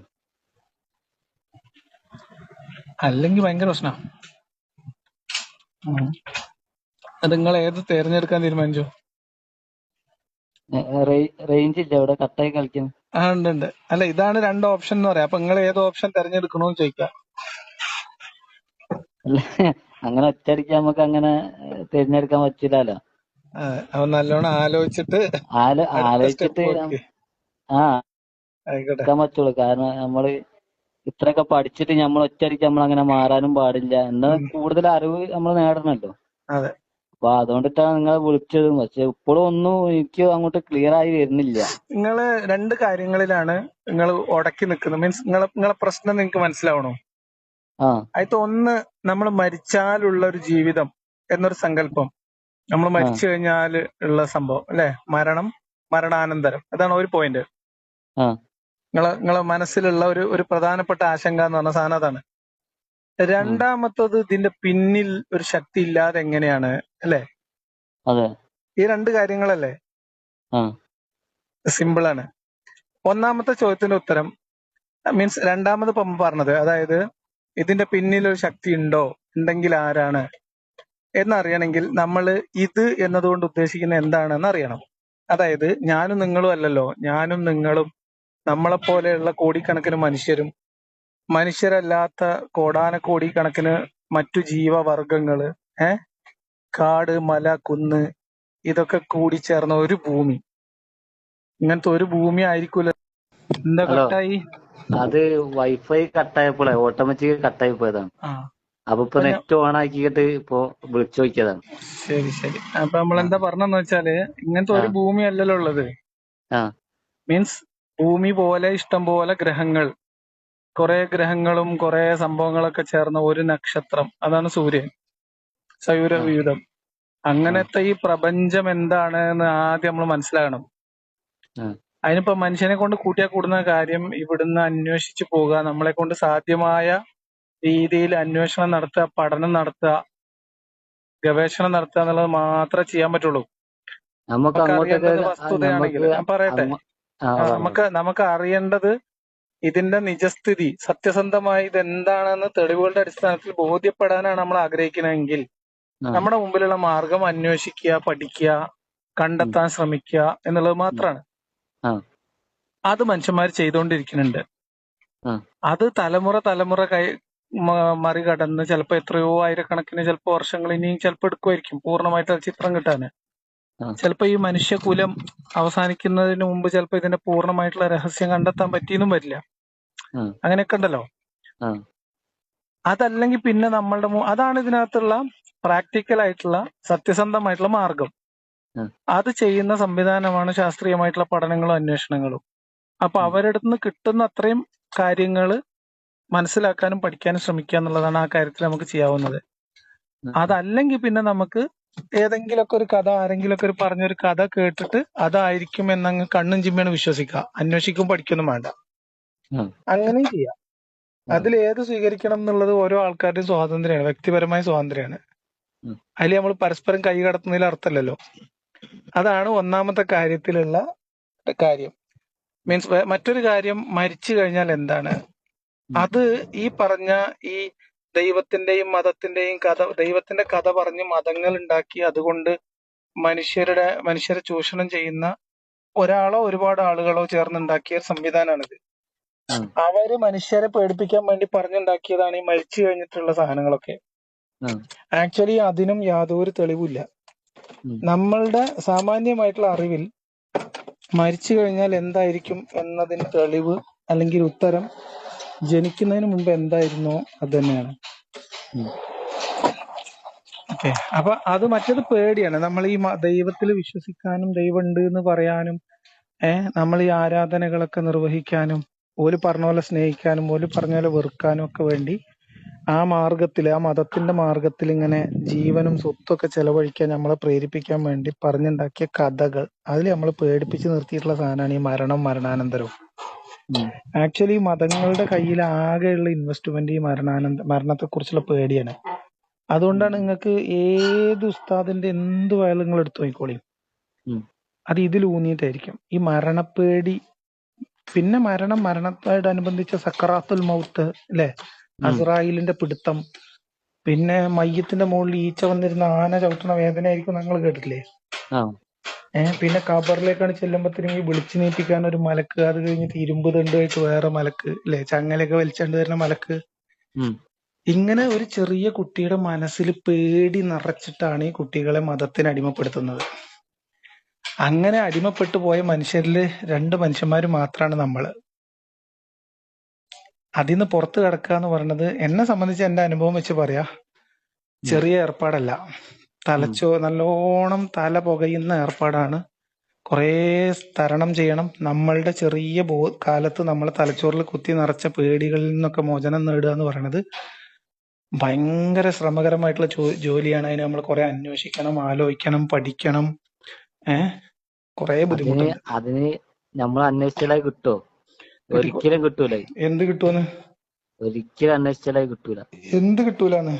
Speaker 1: അല്ലെങ്കിൽ ഭയങ്കര പ്രശ്നമാണ്. അത് നിങ്ങൾ ഏത് തെരഞ്ഞെടുക്കാൻ തീരുമാനിച്ചു?
Speaker 2: റേഞ്ച് ഇല്ല, ഇവിടെ കട്ടായി കളിക്കുന്നു.
Speaker 1: ഉണ്ട്. അല്ല, ഇതാണ് 2 ഓപ്ഷൻ എന്ന് പറയാം. അപ്പൊ നിങ്ങൾ ഏത് ഓപ്ഷൻ തെരഞ്ഞെടുക്കണോന്ന് ചോദിക്കാം.
Speaker 2: അല്ല, അങ്ങനെ ഒറ്റയടിക്ക് നമുക്ക് അങ്ങനെ തിരഞ്ഞെടുക്കാൻ പറ്റില്ലല്ലോ.
Speaker 1: അപ്പൊ നല്ലോണം ആലോചിച്ചിട്ട് അടുത്ത സ്റ്റെപ്പ്
Speaker 2: ആലോചിച്ചിട്ട്
Speaker 1: നോക്കി.
Speaker 2: ആ
Speaker 1: ആയിക്കോട്ടെ.
Speaker 2: എടുക്കാൻ പറ്റുള്ളൂ. കാരണം നമ്മള് ഇത്രയൊക്കെ പഠിച്ചിട്ട് നമ്മൾ ഒറ്റയടിക്ക് നമ്മൾ അങ്ങനെ മാറാനും പാടില്ല. എന്നാൽ
Speaker 1: ഉം.
Speaker 2: കൂടുതൽ അറിവ് നമ്മൾ നേടണല്ലോ.
Speaker 1: അതെ.
Speaker 2: അപ്പൊ അതുകൊണ്ടിട്ടാണ് നിങ്ങളെ വിളിച്ചത്. പക്ഷെ ഇപ്പോഴും ഒന്നും എനിക്ക് അങ്ങോട്ട് ക്ലിയർ ആയി വരുന്നില്ല.
Speaker 1: നിങ്ങള് 2 കാര്യങ്ങളിലാണ് നിങ്ങൾ ഉടക്കി നിൽക്കുന്നത്. മീൻസ് നിങ്ങളെ പ്രശ്നം നിങ്ങൾക്ക് മനസ്സിലാവണോ?
Speaker 2: ആ
Speaker 1: അതിൽ ഒന്ന്, നമ്മൾ മരിച്ചാലുള്ള ഒരു ജീവിതം എന്നൊരു സങ്കല്പം. നമ്മൾ
Speaker 2: ആ
Speaker 1: മരിച്ചു കഴിഞ്ഞാൽ ഉള്ള സംഭവം അല്ലെ, മരണാനന്തരം. അതാണ് ഒരു പോയിന്റ്.
Speaker 2: ആ
Speaker 1: നിങ്ങളെ മനസ്സിലുള്ള ഒരു പ്രധാനപ്പെട്ട ആശങ്ക എന്ന് പറഞ്ഞ സാധനം അതാണ്. രണ്ടാമത്തത്, ഇതിന്റെ പിന്നിൽ ഒരു ശക്തി ഇല്ലാതെ എങ്ങനെയാണ്, അല്ലെ?
Speaker 2: അതെ.
Speaker 1: ഈ 2 കാര്യങ്ങളല്ലേ?
Speaker 2: ആ
Speaker 1: സിമ്പിൾ ആണ്. ഒന്നാമത്തെ ചോദ്യത്തിന്റെ ഉത്തരം മീൻസ് രണ്ടാമത് പറഞ്ഞത്, അതായത് ഇതിന്റെ പിന്നിൽ ഒരു ശക്തി ഉണ്ടോ, ഉണ്ടെങ്കിൽ ആരാണ് എന്നറിയണമെങ്കിൽ നമ്മൾ ഇത് എന്നതുകൊണ്ട് ഉദ്ദേശിക്കുന്നത് എന്താണെന്ന് അറിയണം. അതായത് ഞാനും നിങ്ങളും അല്ലല്ലോ, ഞാനും നിങ്ങളും നമ്മളെപ്പോലെയുള്ള കോടിക്കണക്കിന് മനുഷ്യരും മനുഷ്യരല്ലാത്ത കോടാനക്കോടിക്കണക്കിന് മറ്റു ജീവവർഗങ്ങള്, കാട്, മല, കുന്ന്, ഇതൊക്കെ കൂടി ചേർന്ന ഒരു ഭൂമി. ഇങ്ങനത്തെ ഒരു ഭൂമി ആയിരിക്കൂല. എന്താ
Speaker 2: ഹലോ,
Speaker 1: കട്ടായി?
Speaker 2: അത് വൈഫൈ കട്ടായപ്പോളെ ഓട്ടോമാറ്റിക് കട്ടായി പോയതാണ്.
Speaker 1: ആ
Speaker 2: അപ്പൊ ഇപ്പൊ നെറ്റ് ഓൺ ആക്കിയിട്ട് ഇപ്പൊ വിളിച്ചു നോക്കിയതാണ്.
Speaker 1: ശരി. അപ്പൊ നമ്മൾ
Speaker 2: ആ
Speaker 1: എന്താ പറഞ്ഞെന്ന് വെച്ചാല്, ഇങ്ങനത്തെ
Speaker 2: ആ
Speaker 1: ഒരു ഭൂമി അല്ലല്ലോ ഉള്ളത്.
Speaker 2: ആ
Speaker 1: മീൻസ് ഭൂമി പോലെ ഇഷ്ടം പോലെ ഗ്രഹങ്ങൾ, കുറെ ഗ്രഹങ്ങളും കുറെ സംഭവങ്ങളൊക്കെ ചേർന്ന ഒരു നക്ഷത്രം, അതാണ് സൂര്യൻ,
Speaker 2: ആ
Speaker 1: സൗരവ്യൂഥം.
Speaker 2: ആ
Speaker 1: അങ്ങനത്തെ ഈ പ്രപഞ്ചം എന്താണ് എന്ന് ആദ്യം നമ്മൾ മനസ്സിലാകണം.
Speaker 2: ആ
Speaker 1: അതിനിപ്പോ മനുഷ്യനെ കൊണ്ട് കൂട്ടിയാൽ കൂടുന്ന കാര്യം ഇവിടുന്ന് അന്വേഷിച്ചു പോകുക, നമ്മളെ കൊണ്ട് സാധ്യമായ രീതിയിൽ അന്വേഷണം നടത്തുക, പഠനം നടത്തുക, ഗവേഷണം നടത്തുക എന്നുള്ളത് മാത്രമേ ചെയ്യാൻ പറ്റുള്ളൂ.
Speaker 2: നമുക്ക്
Speaker 1: നമുക്ക്
Speaker 2: അങ്ങോട്ടൊക്കെ
Speaker 1: അറിയേണ്ടത് വസ്തുതയാണെങ്കിൽ,
Speaker 2: നമുക്ക്
Speaker 1: ഞാൻ പറയട്ടെ,
Speaker 2: പറഞ്ഞു.
Speaker 1: നമുക്ക് അറിയേണ്ടത് ഇതിന്റെ നിജസ്ഥിതി, സത്യസന്ധമായി ഇതെന്താണെന്ന് തെളിവുകളുടെ അടിസ്ഥാനത്തിൽ ബോധ്യപ്പെടാനാണ് നമ്മൾ ആഗ്രഹിക്കണമെങ്കിൽ
Speaker 2: ആ
Speaker 1: നമ്മുടെ മുമ്പിലുള്ള മാർഗം അന്വേഷിക്കുക, പഠിക്കുക,
Speaker 2: ഉം,
Speaker 1: കണ്ടെത്താൻ ശ്രമിക്കുക എന്നുള്ളത്
Speaker 2: ഉം,
Speaker 1: മാത്രമാണ്.
Speaker 2: ആ
Speaker 1: അത് മനുഷ്യന്മാർ ചെയ്തുകൊണ്ടിരിക്കുന്നുണ്ട്.
Speaker 2: ആ
Speaker 1: അത് തലമുറ മറികടന്ന് ചിലപ്പോ എത്രയോ ആയിരക്കണക്കിന്, ചിലപ്പോ വർഷങ്ങൾ ഇനിയും ചിലപ്പോ എടുക്കുമായിരിക്കും പൂർണ്ണമായിട്ട് ആ ചിത്രം കിട്ടാന്.
Speaker 2: ആ
Speaker 1: ചിലപ്പോ ഈ മനുഷ്യകുലം അവസാനിക്കുന്നതിന് മുമ്പ് ചിലപ്പോ ഇതിന്റെ പൂർണ്ണമായിട്ടുള്ള രഹസ്യം കണ്ടെത്താൻ പറ്റിയെന്നും വരില്ല.
Speaker 2: ആ
Speaker 1: അങ്ങനെയൊക്കെ ഉണ്ടല്ലോ.
Speaker 2: ആ
Speaker 1: അതല്ലെങ്കിൽ പിന്നെ അതാണ് ഇതിനകത്തുള്ള പ്രാക്ടിക്കൽ ആയിട്ടുള്ള സത്യസന്ധമായിട്ടുള്ള മാർഗം.
Speaker 2: ആ
Speaker 1: അത് ചെയ്യുന്ന സംവിധാനമാണ് ശാസ്ത്രീയമായിട്ടുള്ള പഠനങ്ങളും അന്വേഷണങ്ങളും. അപ്പൊ
Speaker 2: ഉം,
Speaker 1: അവരുടെ നിന്ന് കിട്ടുന്ന അത്രയും കാര്യങ്ങൾ മനസ്സിലാക്കാനും പഠിക്കാനും ശ്രമിക്കുക എന്നുള്ളതാണ് ആ കാര്യത്തിൽ നമുക്ക് ചെയ്യാവുന്നത്.
Speaker 2: ഉം,
Speaker 1: അതല്ലെങ്കിൽ പിന്നെ നമുക്ക് ഏതെങ്കിലുമൊക്കെ ഒരു കഥ, ആരെങ്കിലുമൊക്കെ പറഞ്ഞൊരു കഥ കേട്ടിട്ട് അതായിരിക്കും എന്നങ്ങ് കണ്ണും ചിമ്മിയാണ് വിശ്വസിക്കുക. അന്വേഷിക്കും പഠിക്കൊന്നും വേണ്ട.
Speaker 2: ആ
Speaker 1: അങ്ങനെയും ചെയ്യാം.
Speaker 2: ആ
Speaker 1: അതിൽ ഏത് സ്വീകരിക്കണം എന്നുള്ളത് ഓരോ ആൾക്കാരുടെയും സ്വാതന്ത്ര്യമാണ്, വ്യക്തിപരമായ സ്വാതന്ത്ര്യമാണ്.
Speaker 2: ഉം,
Speaker 1: അതിൽ നമ്മൾ പരസ്പരം കൈ കടത്തുന്നതിൽ അർത്ഥമല്ലല്ലോ. അതാണ് ഒന്നാമത്തെ കാര്യത്തിലുള്ള കാര്യം. മീൻസ് മറ്റൊരു കാര്യം, മരിച്ചു കഴിഞ്ഞാൽ എന്താണ്
Speaker 2: ഉം,
Speaker 1: അത്, ഈ പറഞ്ഞ ഈ ദൈവത്തിന്റെയും മതത്തിന്റെയും കഥ, ദൈവത്തിന്റെ കഥ പറഞ്ഞ് മതങ്ങൾ ഉണ്ടാക്കി അതുകൊണ്ട് മനുഷ്യരെ ചൂഷണം ചെയ്യുന്ന ഒരാളോ ഒരുപാട് ആളുകളോ ചേർന്നുണ്ടാക്കിയ സംവിധാനമാണിത്.
Speaker 2: ആ
Speaker 1: അവര് മനുഷ്യരെ പേടിപ്പിക്കാൻ വേണ്ടി പറഞ്ഞുണ്ടാക്കിയതാണ് ഈ മരിച്ചു കഴിഞ്ഞിട്ടുള്ള സാധനങ്ങളൊക്കെ.
Speaker 2: ആ
Speaker 1: ആക്ച്വലി അതിനും യാതൊരു തെളിവില്ല.
Speaker 2: ഉം,
Speaker 1: നമ്മളുടെ സാമാന്യമായിട്ടുള്ള അറിവിൽ മരിച്ചു കഴിഞ്ഞാൽ എന്തായിരിക്കും എന്നതിന് തെളിവ് അല്ലെങ്കിൽ ഉത്തരം ജനിക്കുന്നതിന് മുമ്പ് എന്തായിരുന്നോ അത് തന്നെയാണ്.
Speaker 2: ഉം,
Speaker 1: ഓക്കെ. അപ്പൊ അത് മറ്റേത് പേടിയാണ്. നമ്മൾ ഈ ദൈവത്തിൽ വിശ്വസിക്കാനും ദൈവം ഉണ്ട് എന്ന് പറയാനും, നമ്മൾ ഈ ആരാധനകളൊക്കെ നിർവഹിക്കാനും, ഓല് പറഞ്ഞ പോലെ സ്നേഹിക്കാനും ഓല് പറഞ്ഞ പോലെ വെറുക്കാനും ഒക്കെ വേണ്ടി ആ മാർഗത്തിൽ, ആ മതത്തിന്റെ മാർഗത്തിൽ ഇങ്ങനെ ജീവനും സ്വത്തൊക്കെ ചെലവഴിക്കാൻ നമ്മളെ പ്രേരിപ്പിക്കാൻ വേണ്ടി പറഞ്ഞുണ്ടാക്കിയ കഥകൾ, അതിൽ നമ്മൾ പേടിപ്പിച്ച് നിർത്തിയിട്ടുള്ള സാധനമാണ് ഈ മരണാനന്തരവും.
Speaker 2: ഉം,
Speaker 1: ആക്ച്വലി മതങ്ങളുടെ കയ്യിൽ ആകെയുള്ള ഇൻവെസ്റ്റ്മെന്റ് ഈ മരണത്തെ കുറിച്ചുള്ള പേടിയാണ്. അതുകൊണ്ടാണ്
Speaker 2: ഉം,
Speaker 1: നിങ്ങൾക്ക് ഏത് ഉസ്താദിന്റെ എന്ത് വയലും നിങ്ങൾ എടുത്തു നോക്കിക്കോളി,
Speaker 2: ഉം,
Speaker 1: അത് ഇതിൽ ഊന്നിയിട്ടായിരിക്കും. ഈ മരണപ്പേടി, പിന്നെ മരണത്തോടനുബന്ധിച്ച സക്കറാത്തുൽ മൗത്ത്, അല്ലെ,
Speaker 2: ഉം,
Speaker 1: അസ്രായിലിന്റെ പിടുത്തം, പിന്നെ മയ്യത്തിന്റെ മുകളിൽ ഈച്ച വന്നിരുന്ന ആന ചവിട്ടണ വേദനയായിരിക്കും നിങ്ങൾ കേട്ടിട്ടില്ലേ?
Speaker 2: ആ
Speaker 1: പിന്നെ ഖബറിലേക്കാണ് ചെല്ലുമ്പോഴത്തേനും ഈ വിളിച്ചു നീട്ടിക്കാൻ ഒരു മലക്ക്, അത് കഴിഞ്ഞിട്ട് ഇരുമ്പ് ദണ്ടുമായിട്ട് വേറെ മലക്ക്, അല്ലെ, ചങ്ങലയൊക്കെ വലിച്ചണ്ട് വരുന്ന മലക്ക്.
Speaker 2: ഉം
Speaker 1: ഇങ്ങനെ ഒരു ചെറിയ കുട്ടിയുടെ മനസ്സിൽ പേടി നിറച്ചിട്ടാണ് ഈ കുട്ടികളെ മതത്തിന് അടിമപ്പെടുത്തുന്നത്. അങ്ങനെ അടിമപ്പെട്ടു പോയ മനുഷ്യരില് 2 മനുഷ്യന്മാര് മാത്രമാണ് നമ്മള്. അതിന്ന് പുറത്ത് കിടക്കുക എന്ന് പറയുന്നത് എന്നെ സംബന്ധിച്ച് എന്റെ അനുഭവം വെച്ച് പറയാ,
Speaker 2: ഉം
Speaker 1: ചെറിയ ഏർപ്പാടല്ല.
Speaker 2: ഉം
Speaker 1: നല്ലോണം തല പുകയുന്ന ഏർപ്പാടാണ്. കുറേ തരണം ചെയ്യണം. നമ്മളുടെ ചെറിയ കാലത്ത് നമ്മളെ തലച്ചോറിൽ കുത്തി നിറച്ച പേടികളിൽ നിന്നൊക്കെ മോചനം നേടുക എന്ന് പറയുന്നത് ഭയങ്കര ശ്രമകരമായിട്ടുള്ള ജോലിയാണ്. അതിന് നമ്മൾ കുറെ അന്വേഷിക്കണം, ആലോചിക്കണം, പഠിക്കണം. കുറെ
Speaker 2: അതിന്
Speaker 1: ബുദ്ധിമുട്ടുണ്ട്.
Speaker 2: അതിന് നമ്മൾ അന്വേഷിച്ചാലേ കിട്ടോ?
Speaker 1: കിട്ടിക്കോ.
Speaker 2: ഒരിക്കലും കിട്ടൂല.
Speaker 1: എന്ത് കിട്ടുമെന്ന്?
Speaker 2: ഒരിക്കലും അന്വേഷിച്ചാലേ കിട്ടൂല.
Speaker 1: എന്ത് കിട്ടൂലെന്ന്?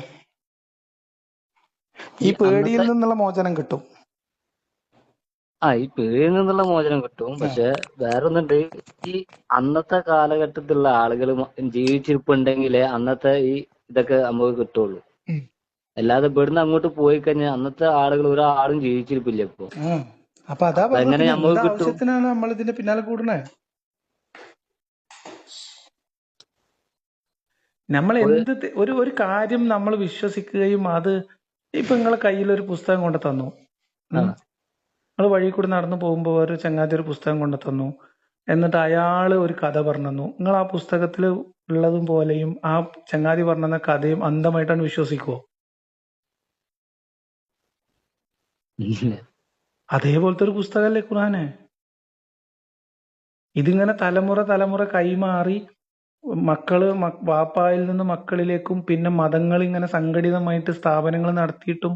Speaker 1: ഈ പേടിയിൽ നിന്നുള്ള മോചനം കിട്ടും.
Speaker 2: ഈ പേരിൽ നിന്നുള്ള മോചനം കിട്ടും. പക്ഷെ വേറൊന്നുണ്ട്, ഈ അന്നത്തെ കാലഘട്ടത്തിലുള്ള ആളുകൾ ജീവിച്ചിരിപ്പുണ്ടെങ്കിലേ അന്നത്തെ ഈ ഇതൊക്കെ നമുക്ക് കിട്ടുള്ളൂ. അല്ലാതെ ഇവിടുന്ന് അങ്ങോട്ട് പോയി കഴിഞ്ഞാൽ അന്നത്തെ ആളുകൾ ഒരാളും ജീവിച്ചിരിപ്പില്ല ഇപ്പൊ.
Speaker 1: അപ്പൊ അതാ
Speaker 2: അതെങ്ങനെ
Speaker 1: പറഞ്ഞത്,
Speaker 2: നമുക്ക്
Speaker 1: എന്ത്
Speaker 2: കിട്ടും?
Speaker 1: ആവശ്യത്തിനാണ് നമ്മൾ ഇതിന്റെ പിന്നാലെ കൂടണേ? നമ്മൾ എന്ത് ഒരു കാര്യം നമ്മൾ വിശ്വസിക്കുകയും അത്, ഇപ്പൊ നിങ്ങളെ കയ്യിൽ ഒരു പുസ്തകം കൊണ്ട് തന്നു, നിങ്ങൾ വഴി കൂടി നടന്നു പോകുമ്പോൾ ഒരു ചങ്ങാതി ഒരു പുസ്തകം കൊണ്ട് തന്നു, എന്നിട്ട് അയാള് ഒരു കഥ പറഞ്ഞു തന്നു. നിങ്ങൾ ആ പുസ്തകത്തിൽ ഉള്ളതും പോലെയും ആ ചങ്ങാതി പറഞ്ഞ കഥയും അന്ധമായിട്ടാണ് വിശ്വസിക്കുവോ? അതേപോലത്തെ ഒരു പുസ്തകമല്ലേ ഖുർആന്. ഇതിങ്ങനെ തലമുറ കൈമാറി വാപ്പായിൽ നിന്ന് മക്കളിലേക്കും പിന്നെ മതങ്ങൾ ഇങ്ങനെ സംഘടിതമായിട്ട് സ്ഥാപനങ്ങൾ നടത്തിയിട്ടും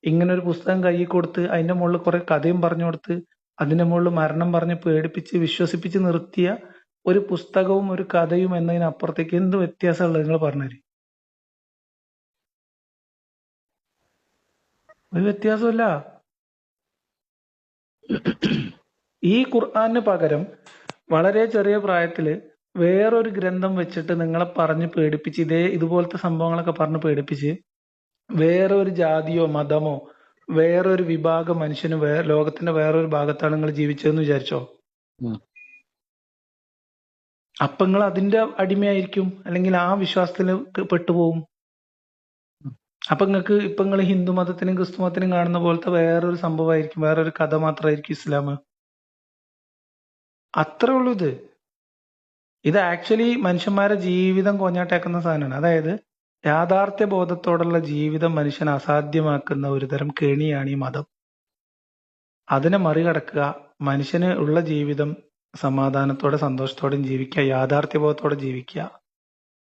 Speaker 1: ഇങ്ങനെ ഒരു പുസ്തകം കൈ കൊടുത്ത് അതിന്റെ മുകളിൽ കുറെ കഥയും പറഞ്ഞു കൊടുത്ത് അതിന്റെ മുകളിൽ മരണം പറഞ്ഞ് പേടിപ്പിച്ച് വിശ്വസിപ്പിച്ച് നിർത്തിയ ഒരു പുസ്തകവും ഒരു കഥയും എന്നതിനപ്പുറത്തേക്ക് എന്ത് വ്യത്യാസമുള്ളത് നിങ്ങൾ പറഞ്ഞുതരി. ഒരു വ്യത്യാസമില്ല. ഈ ഖുർആന് പകരം വളരെ ചെറിയ പ്രായത്തില് വേറൊരു ഗ്രന്ഥം വെച്ചിട്ട് നിങ്ങളെ പറഞ്ഞ് പേടിപ്പിച്ച് ഇതുപോലത്തെ സംഭവങ്ങളൊക്കെ പറഞ്ഞ് പേടിപ്പിച്ച് വേറെ ഒരു ജാതിയോ മതമോ വേറൊരു വിഭാഗം മനുഷ്യന് ലോകത്തിന്റെ വേറൊരു ഭാഗത്താണ് നിങ്ങൾ ജീവിച്ചതെന്ന് വിചാരിച്ചോ? അപ്പൊ നിങ്ങൾ അതിന്റെ അടിമയായിരിക്കും, അല്ലെങ്കിൽ ആ വിശ്വാസത്തിൽ പെട്ടുപോകും. അപ്പൊ നിങ്ങൾ ഹിന്ദു മതത്തിനും ക്രിസ്തു മതത്തിനും കാണുന്ന പോലത്തെ വേറൊരു സംഭവമായിരിക്കും, വേറൊരു കഥ മാത്രമായിരിക്കും ഇസ്ലാം. അത്രേ ഉള്ളൂ. ഇത് ആക്ച്വലി മനുഷ്യന്മാരെ ജീവിതം കൊഞ്ഞാട്ടേക്കുന്ന സാധനമാണ്. അതായത് യാഥാർത്ഥ്യ ബോധത്തോടുള്ള ജീവിതം മനുഷ്യനെ അസാധ്യമാക്കുന്ന ഒരു തരം കെണിയാണ് ഈ മതം. അതിനെ മറികടക്കുക, മനുഷ്യന് ഉള്ള ജീവിതം സമാധാനത്തോടെ സന്തോഷത്തോടെയും ജീവിക്കുക, യാഥാർത്ഥ്യബോധത്തോടെ ജീവിക്കുക.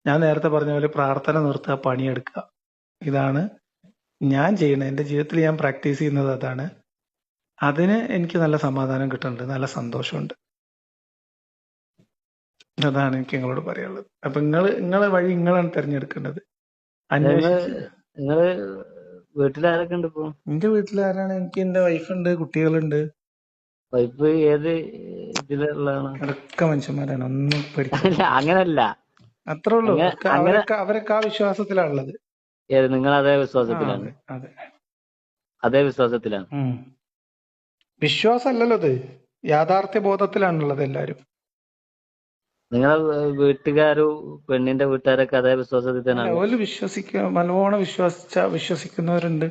Speaker 1: ഞാൻ നേരത്തെ പറഞ്ഞ പോലെ പ്രാർത്ഥന നിർത്തുക, പണിയെടുക്കുക. ഇതാണ് ഞാൻ ചെയ്യുന്നത്. എന്റെ ജീവിതത്തിൽ ഞാൻ പ്രാക്ടീസ് ചെയ്യുന്നത് അതാണ്. അതിന് എനിക്ക് നല്ല സമാധാനം കിട്ടുന്നുണ്ട്, നല്ല സന്തോഷമുണ്ട്. അതാണ് എനിക്ക് നിങ്ങളോട് പറയാനുള്ളത്. അപ്പൊ നിങ്ങളെ വഴി നിങ്ങളാണ് തിരഞ്ഞെടുക്കേണ്ടത്.
Speaker 2: നിങ്ങള് വീട്ടിലാരൊക്കെ ഉണ്ട് ഇപ്പൊ?
Speaker 1: എന്റെ വീട്ടിൽ ആരാണ്? എനിക്ക് എന്റെ വൈഫുണ്ട്, കുട്ടികളുണ്ട്.
Speaker 2: വൈഫ് ഏത് ഇതിലുള്ളതാണ്?
Speaker 1: അതൊക്കെ മനുഷ്യന്മാരാണ്, ഒന്നും പേടിക്കില്ല.
Speaker 2: അങ്ങനല്ല,
Speaker 1: അത്രേ ഉള്ളൂ. അവരൊക്കെ ആ വിശ്വാസത്തിലാണുള്ളത്.
Speaker 2: ഏത്? നിങ്ങൾ അതേ വിശ്വാസത്തിലാണ്?
Speaker 1: അതെ,
Speaker 2: അതേ വിശ്വാസത്തിലാണ്.
Speaker 1: വിശ്വാസമല്ലല്ലോ ഇത്, യാഥാർത്ഥ്യ ബോധത്തിലാണുള്ളത് എല്ലാരും.
Speaker 2: നിങ്ങളെ വീട്ടുകാരും പെണ്ണിന്റെ വീട്ടുകാരൊക്കെ അതേ വിശ്വാസത്തിൽ തന്നെ
Speaker 1: നല്ലോണം വിശ്വസിക്കുന്നവരുണ്ട്.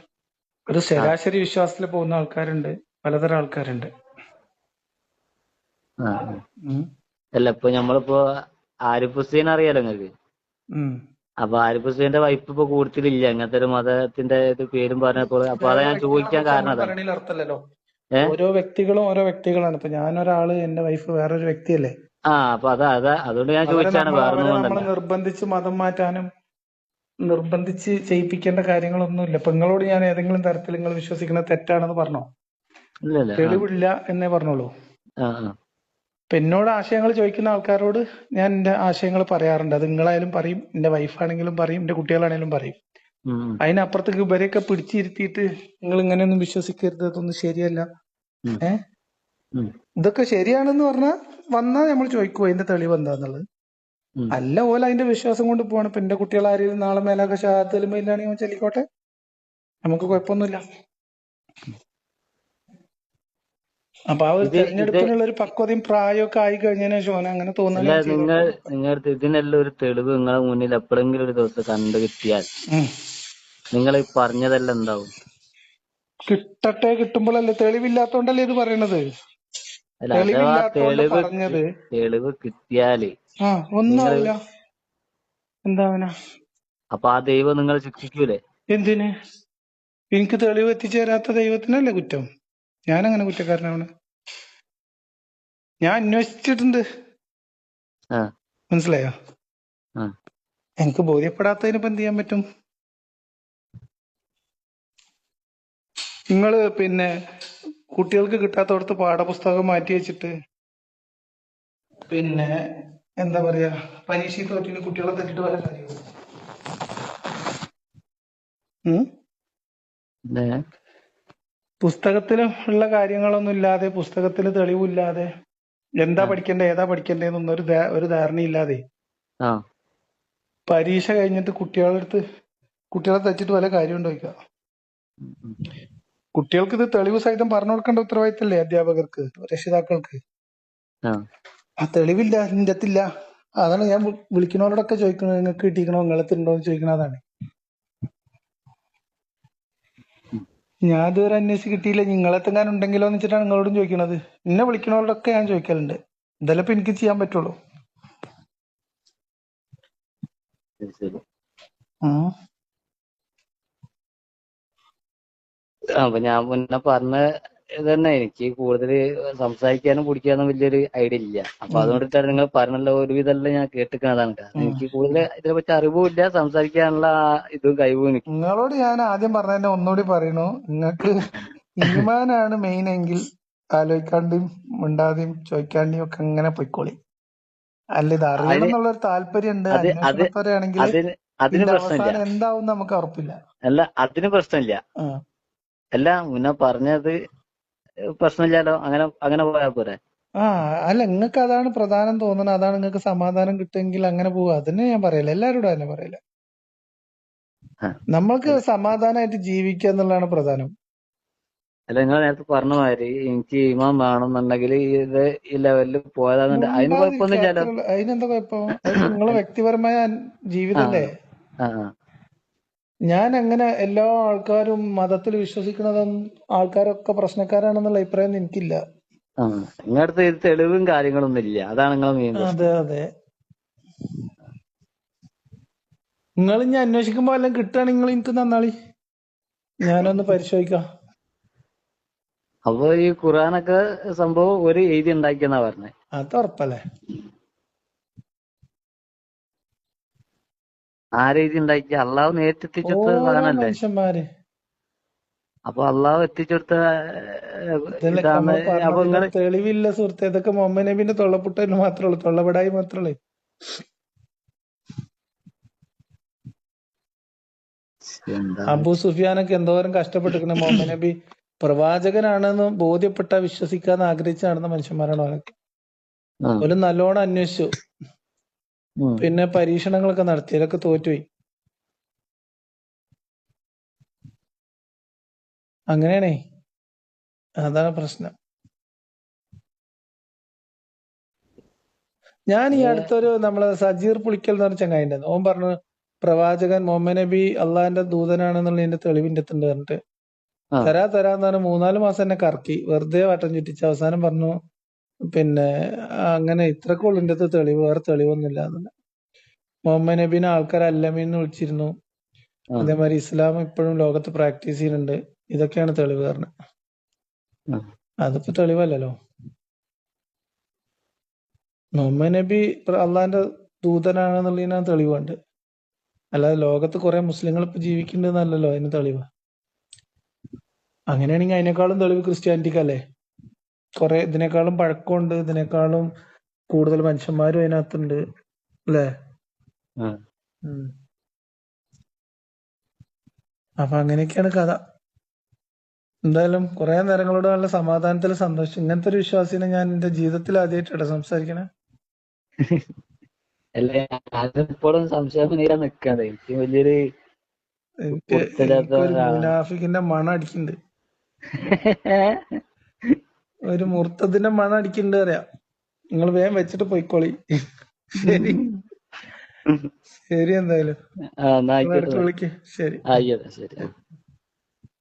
Speaker 1: ഒരു ശരാശരി വിശ്വാസത്തിൽ പോകുന്ന ആൾക്കാരുണ്ട്, പലതരം ആൾക്കാരുണ്ട്.
Speaker 2: അല്ല, ഇപ്പൊ നമ്മളിപ്പോ ആരിഫ് ഹുസൈൻ അറിയാലോ നിങ്ങക്ക്? അപ്പൊ ആരിഫ് ഹുസൈന്റെ വൈഫ് ഇപ്പൊ കൂടുതലില്ല അങ്ങനത്തെ ഒരു മതത്തിന്റെ പേരും പറഞ്ഞപ്പോൾ. അപ്പൊ അതാ ഞാൻ ചോദിക്കാൻ കാരണം
Speaker 1: അർത്ഥമല്ലല്ലോ. ഓരോ വ്യക്തികളാണ്. ഇപ്പൊ ഞാനൊരാള്, എന്റെ വൈഫ് വേറൊരു വ്യക്തിയല്ലേ.
Speaker 2: അപ്പൊ അതുകൊണ്ട് ഞാൻ ചോദിച്ചാണ്.
Speaker 1: നമ്മൾ നിർബന്ധിച്ച് മതം മാറ്റാനും നിർബന്ധിച്ച് ചെയ്യിപ്പിക്കേണ്ട കാര്യങ്ങളൊന്നുമില്ല. ഇപ്പൊ നിങ്ങളോട് ഞാൻ ഏതെങ്കിലും തരത്തിൽ നിങ്ങൾ വിശ്വസിക്കുന്നത് തെറ്റാണെന്ന് പറഞ്ഞോ? തെളിവില്ല എന്നേ പറഞ്ഞോളൂ. ഇപ്പൊ എന്നോട് ആശയങ്ങൾ ചോദിക്കുന്ന ആൾക്കാരോട് ഞാൻ എന്റെ ആശയങ്ങൾ പറയാറുണ്ട്. അത് നിങ്ങളായാലും പറയും, എന്റെ വൈഫാണെങ്കിലും പറയും, എന്റെ കുട്ടികളാണെങ്കിലും പറയും. അതിനപ്പുറത്തേക്ക് ഇവരെയൊക്കെ പിടിച്ചിരുത്തിയിട്ട് നിങ്ങൾ ഇങ്ങനെയൊന്നും വിശ്വസിക്കരുത്, അതൊന്നും ശരിയല്ല, ഇതൊക്കെ ശരിയാണെന്ന് പറഞ്ഞാൽ നമ്മൾ ചോദിക്കുവോ അതിന്റെ തെളിവ് എന്താന്നുള്ളത്?
Speaker 2: ഉം.
Speaker 1: അല്ല ഓല അതിന്റെ വിശ്വാസം കൊണ്ട് പോവാണ്. ഇപ്പൊ എന്റെ കുട്ടികൾ ആരെങ്കിലും നാളെ മേലൊക്കെ ഷഹാദത്ത് കലിമയിലാണെങ്കിൽ അവൻ ചൊല്ലിക്കോട്ടെ, നമുക്ക് കുഴപ്പമൊന്നുമില്ല. അപ്പൊ ആ ഒരു
Speaker 2: ഇത് ഇത്
Speaker 1: തെരഞ്ഞെടുപ്പിനുള്ള ഒരു പക്വതയും പ്രായമൊക്കെ ആയി കഴിഞ്ഞതിന് ശേഷം ഓന് അങ്ങനെ
Speaker 2: അല്ല,
Speaker 1: തോന്നുകയാണെങ്കിൽ ചെയ്തോട്ടെ, കുഴപ്പമില്ല.
Speaker 2: നിങ്ങളുടെ ഇതിനെല്ലാം ഒരു തെളിവ് നിങ്ങളെ മുന്നിൽ എപ്പോഴെങ്കിലും ഒരു ദിവസം കണ്ടു കിട്ടിയാൽ
Speaker 1: ഉം.
Speaker 2: നിങ്ങൾ ഈ പറഞ്ഞതെല്ലാം എന്താവും?
Speaker 1: കിട്ടട്ടെ, കിട്ടുമ്പോഴല്ലേ. തെളിവില്ലാത്തോണ്ടല്ലേ ഇത് പറയണത്.
Speaker 2: അല്ല, അഥവാ
Speaker 1: തെളിവില്ലാത്തോണ്ട് പറഞ്ഞത്.
Speaker 2: തെളിവ് കിട്ടിയാല്
Speaker 1: ആ, ഒന്നും
Speaker 2: നിങ്ങൾ,
Speaker 1: ആവൂല. എന്താവനാ?
Speaker 2: അപ്പൊ ആ ദൈവം നിങ്ങൾ ശിക്ഷിക്കൂലേ?
Speaker 1: എന്തിന്? എനിക്ക് തെളിവ് എത്തിച്ചേരാത്ത ദൈവത്തിനല്ലേ കുറ്റം? ഞാനങ്ങനെ കുറ്റക്കാരനാണ്? ഞാൻ അന്വേഷിച്ചിട്ടുണ്ട്,
Speaker 2: ആ
Speaker 1: മനസ്സിലായോ?
Speaker 2: ആ
Speaker 1: എനിക്ക് ബോധ്യപ്പെടാത്തതിനിപ്പോ എന്ത് ചെയ്യാൻ പറ്റും? നിങ്ങള് പിന്നെ കുട്ടികൾക്ക് കിട്ടാത്തടത്ത് പാഠപുസ്തകം മാറ്റി വെച്ചിട്ട് പിന്നെ എന്താ പറയാ, പരീക്ഷ തോറ്റിന് കുട്ടികളെ തെറ്റിട്ട് വല്ല കാര്യവും?
Speaker 2: പിന്നെ
Speaker 1: പുസ്തകത്തിലും ഉള്ള കാര്യങ്ങളൊന്നും ഇല്ലാതെ, പുസ്തകത്തിൽ തെളിവില്ലാതെ, എന്താ
Speaker 2: ആ
Speaker 1: പഠിക്കണ്ടേ ഏതാ പഠിക്കണ്ടേന്നൊന്നും ഒരു ധാരണയില്ലാതെ
Speaker 2: ആ
Speaker 1: പരീക്ഷ കഴിഞ്ഞിട്ട് കുട്ടികളെ തെറ്റിട്ട് വല്ല കാര്യം ഉണ്ടോയിക്കാം?
Speaker 2: ഉം, ഉം.
Speaker 1: കുട്ടികൾക്ക് ഇത് തെളിവ് സഹിതം പറഞ്ഞു കൊടുക്കേണ്ട ഉത്തരവാദിത്തല്ലേ അധ്യാപകർക്ക്, രക്ഷിതാക്കൾക്ക്?
Speaker 2: ആ
Speaker 1: ആ തെളിവില്ല, നിന്റെ അടുത്തില്ല. അതാണ് ഞാൻ വിളിക്കണവരോടൊക്കെ ചോദിക്കണത്, നിങ്ങൾക്ക് കിട്ടിക്കണോ, നിങ്ങളത്ത് ഉണ്ടോ എന്ന് ചോദിക്കണതാണ്.
Speaker 2: ഉം.
Speaker 1: ഞാൻ ഇതുവരെ അന്വേഷിച്ച് കിട്ടിയില്ല. നിങ്ങളെത്തെങ്ങാനും ഉണ്ടെങ്കിലോ എന്ന് വെച്ചിട്ടാണ് നിങ്ങളോടും ചോദിക്കണത്. എന്നെ വിളിക്കണവരോടൊക്കെ ഞാൻ ചോദിക്കലുണ്ട്. ഇതെല്ലാം ഇപ്പൊ എനിക്ക് ചെയ്യാൻ പറ്റുള്ളൂ.
Speaker 2: ശരി ശരി.
Speaker 1: ഉം.
Speaker 2: അപ്പൊ ഞാൻ മുന്നേ പറഞ്ഞ ഇതന്നെ, എനിക്ക് കൂടുതൽ സംസാരിക്കാനും പിടിക്കാനും വലിയൊരു ഐഡിയ ഇല്ല. അപ്പൊ
Speaker 1: ഉം.
Speaker 2: അതുകൊണ്ടിട്ടാണ് നിങ്ങൾ പറഞ്ഞല്ലോ, ഒരുവിധമെല്ലാം ഞാൻ കേട്ടിക്കുന്നതാണ്. കാരണം
Speaker 1: ഉം.
Speaker 2: എനിക്ക് കൂടുതൽ ഇതിനെപ്പറ്റി അറിവും ഇല്ല, സംസാരിക്കാനുള്ള ആ ഇതും കഴിവും എനിക്ക്.
Speaker 1: നിങ്ങളോട് ഞാൻ ആദ്യം പറഞ്ഞതന്നെ ഒന്നുകൂടി പറയണു. നിങ്ങൾക്ക് ഈമാനാണ് മെയിൻ എങ്കിൽ ആലോചിക്കാണ്ടിയും മിണ്ടാതെയും ചോദിക്കാണ്ടിയും ഒക്കെ ഇങ്ങനെ പൊയ്ക്കോളി. അല്ല, ഇത് അറിയണം
Speaker 2: അതിന്
Speaker 1: എന്നുള്ളൊരു താല്പര്യം ഉണ്ട്,
Speaker 2: അത് അത്
Speaker 1: അന്വേഷണത്തോടെയാണെങ്കിൽ
Speaker 2: അതിന് അതിന്
Speaker 1: ഇതിന്റെ
Speaker 2: പ്രശ്നമില്ല.
Speaker 1: അവസാനം എന്താവും നമുക്ക് ഉറപ്പില്ല.
Speaker 2: അല്ല, അതിന് പ്രശ്നമില്ല.
Speaker 1: ആ.
Speaker 2: അല്ല, മുന്നേ പറഞ്ഞത് പ്രശ്നമില്ലല്ലോ, അങ്ങനെ അങ്ങനെ പോയാൽ പോരെ?
Speaker 1: ആ, അല്ല, നിങ്ങൾക്ക് അതാണ് പ്രധാനം തോന്നുന്നത്, അതാണ് നിങ്ങൾക്ക് സമാധാനം കിട്ടുമെങ്കിൽ അങ്ങനെ പോവുക. അതന്നെ ഞാൻ പറയില്ല, എല്ലാവരോടും തന്നെ പറയില്ല.
Speaker 2: ആ.
Speaker 1: നമ്മൾക്ക്
Speaker 2: അല്ല
Speaker 1: സമാധാനമായിട്ട് ജീവിക്കുക എന്നുള്ളതാണ് പ്രധാനം.
Speaker 2: അല്ല, നിങ്ങൾ നേരത്തെ പറഞ്ഞ മാതിരി എനിക്ക് ഇമാം വേണമെന്നുണ്ടെങ്കിൽ ഇത് ഈ ലെവലിൽ പോയതാന്നുണ്ട്, അതിന്
Speaker 1: മുണ്ടാതിരിക്കുക,
Speaker 2: കുഴപ്പമൊന്നുമില്ലല്ലോ.
Speaker 1: അത്രയുള്ള. അതിനെന്താ കുഴപ്പം? അതിപ്പോ നിങ്ങളെ വ്യക്തിപരമായ
Speaker 2: ആ
Speaker 1: ജീവിതല്ലേ.
Speaker 2: ആ
Speaker 1: ഞാൻ അങ്ങനെ എല്ലാ ആൾക്കാരും മതത്തിൽ വിശ്വസിക്കുന്നതും ആൾക്കാരൊക്കെ പ്രശ്നക്കാരാണെന്നുള്ള അഭിപ്രായം എനിക്കില്ല.
Speaker 2: ആ നിങ്ങളുടെ ഇത് തെളിവും കാര്യങ്ങളൊന്നും ഇല്ല, അതാണ് നിങ്ങളെ മെയിൻ
Speaker 1: അതെ,
Speaker 2: പ്രശ്നം.
Speaker 1: അതെ. നിങ്ങൾ ഇനി അന്വേഷിക്കുമ്പോ എല്ലാം കിട്ടുകയാണെങ്കിൽ എനിക്ക് നന്നാളി, ഞാനൊന്ന് പരിശോധിക്കാം.
Speaker 2: അപ്പൊ ഈ ഖുർആനൊക്കെ സംഭവം ഒരു എഴുതി ഉണ്ടാക്കിയെന്നാ പറഞ്ഞത്.
Speaker 1: അത് ഉറപ്പല്ലേ.
Speaker 2: ആരെഴുതി ഉണ്ടാക്കി? അള്ളാഹു നേരിട്ട് എത്തിച്ചെടുത്ത
Speaker 1: ഓരോ
Speaker 2: സാധനല്ലേ.
Speaker 1: മനുഷ്യന്മാര്.
Speaker 2: അപ്പൊ അള്ളാഹു എത്തിച്ചെടുത്ത
Speaker 1: ഇതല്ലേ
Speaker 2: ഇതാണ്.
Speaker 1: നമ്മൾ
Speaker 2: അപ്പൊ
Speaker 1: പറഞ്ഞത്,
Speaker 2: നിങ്ങള്
Speaker 1: ഇതിന്റെ തെളിവില്ല സുഹൃത്തെ. ഇതൊക്കെ മുഹമ്മദ് നബിന്റെ തൊള്ളപ്പുട്ടല് മാത്രമേ ഉള്ളൂ, തൊള്ളപടായി മാത്രമേ.
Speaker 2: എന്താ
Speaker 1: അബൂ സുഫിയാനൊക്കെ എന്തോരം കഷ്ടപ്പെട്ടിരിക്കണം. മുഹമ്മദ് നബി പ്രവാചകനാണെന്ന് ബോധ്യപ്പെട്ട വിശ്വസിക്കാന്ന് ആഗ്രഹിച്ച് നടന്ന മനുഷ്യന്മാരാണ് അവരൊക്കെ.
Speaker 2: ആ
Speaker 1: ഒരു നല്ലോണം അന്വേഷിച്ചു,
Speaker 2: ഉം.
Speaker 1: പിന്നെ പരീക്ഷണങ്ങളൊക്കെ നടത്തി, ഇതൊക്കെ തോറ്റുപോയി. അങ്ങനെയാണേ, അതാണ് പ്രശ്നം. ഞാൻ ഈ അടുത്തൊരു നമ്മളെ സജീർ പുളിക്കൽ എന്ന് പറഞ്ഞ ചങ്ങായി ഉണ്ടായിരുന്നു. ഓൻ പറഞ്ഞു പ്രവാചകൻ മുഹമ്മദ് നബി അള്ളാഹിന്റെ ദൂതനാണെന്നുള്ളതിന്റെ തെളിവിന്റെ എത്തുണ്ട് പറഞ്ഞിട്ട്
Speaker 2: ആ
Speaker 1: തരാന്ന് പറഞ്ഞ് 3-4 മാസം എന്നെ കറക്കി, വെറുതെ വട്ടം ചുറ്റിച്ച് അവസാനം പറഞ്ഞു പിന്നെ അങ്ങനെ ഇത്രക്കുള്ള ഇതിന്റെ അകത്ത് തെളിവ്, വേറെ തെളിവൊന്നുമില്ല എന്നല്ല. മുഹമ്മദ് നബീനെ ആൾക്കാർ അല്ലമീന്ന് വിളിച്ചിരുന്നു,
Speaker 2: ആ
Speaker 1: അതേമാതിരി ഇസ്ലാം ഇപ്പോഴും ലോകത്ത് പ്രാക്ടീസ് ചെയ്യുന്നുണ്ട്, ഇതൊക്കെയാണ് തെളിവ് പറഞ്ഞത്.
Speaker 2: ആ
Speaker 1: അതിപ്പോ തെളിവല്ലല്ലോ. മുഹമ്മദ് നബി അള്ളാഹിന്റെ ദൂതനാണെന്നുള്ളതിനാണ് തെളിവുണ്ട്, അല്ലാതെ ലോകത്ത് കുറെ മുസ്ലിങ്ങൾ ഇപ്പൊ ജീവിക്കുന്നുണ്ടെന്നല്ലല്ലോ അതിന് തെളിവ്. അങ്ങനെയാണെങ്കിൽ അതിനേക്കാളും തെളിവ് ക്രിസ്ത്യാനിറ്റിക്കല്ലേ. കുറെ ഇതിനേക്കാളും പഴക്കമുണ്ട്, ഇതിനേക്കാളും കൂടുതൽ മനുഷ്യന്മാരും അതിനകത്തുണ്ട്, അല്ലേ?
Speaker 2: ആ.
Speaker 1: ഉം. അപ്പൊ അങ്ങനെയൊക്കെയാണ് കഥ. എന്തായാലും കുറെ നേരങ്ങളോട് നല്ല സമാധാനത്തിൽ സന്തോഷം. ഇങ്ങനത്തെ ഒരു വിശ്വാസിനെ ഞാൻ എന്റെ ജീവിതത്തിൽ ആദ്യമായിട്ടാണ് സംസാരിക്കണേ.
Speaker 2: അല്ല ഞാനിപ്പോഴും സംശയം നീരാ നിക്കാണ്. എനിക്ക് വലിയൊരു പുറത്തില്ലാത്ത
Speaker 1: എനിക്കൊരു
Speaker 2: ഒരാളാണ്.
Speaker 1: മുനാഫിക്കിന്റെ മണം അടിക്കുന്നുണ്ട്. ഒരു മുർത്തതിന്റെ മണം അടിക്കുന്നുണ്ട് അറിയാം. നിങ്ങൾ വേഗം വെച്ചിട്ട് പോയിക്കോളി. ശരി ശരി എന്തായാലും
Speaker 2: എന്നാ
Speaker 1: നിങ്ങൾ
Speaker 2: ആയിക്കോട്ടെ.
Speaker 1: ഇടയ്ക്ക് വിളിക്ക്. ശരി.
Speaker 2: ആയിക്കോട്ടെ ശരി.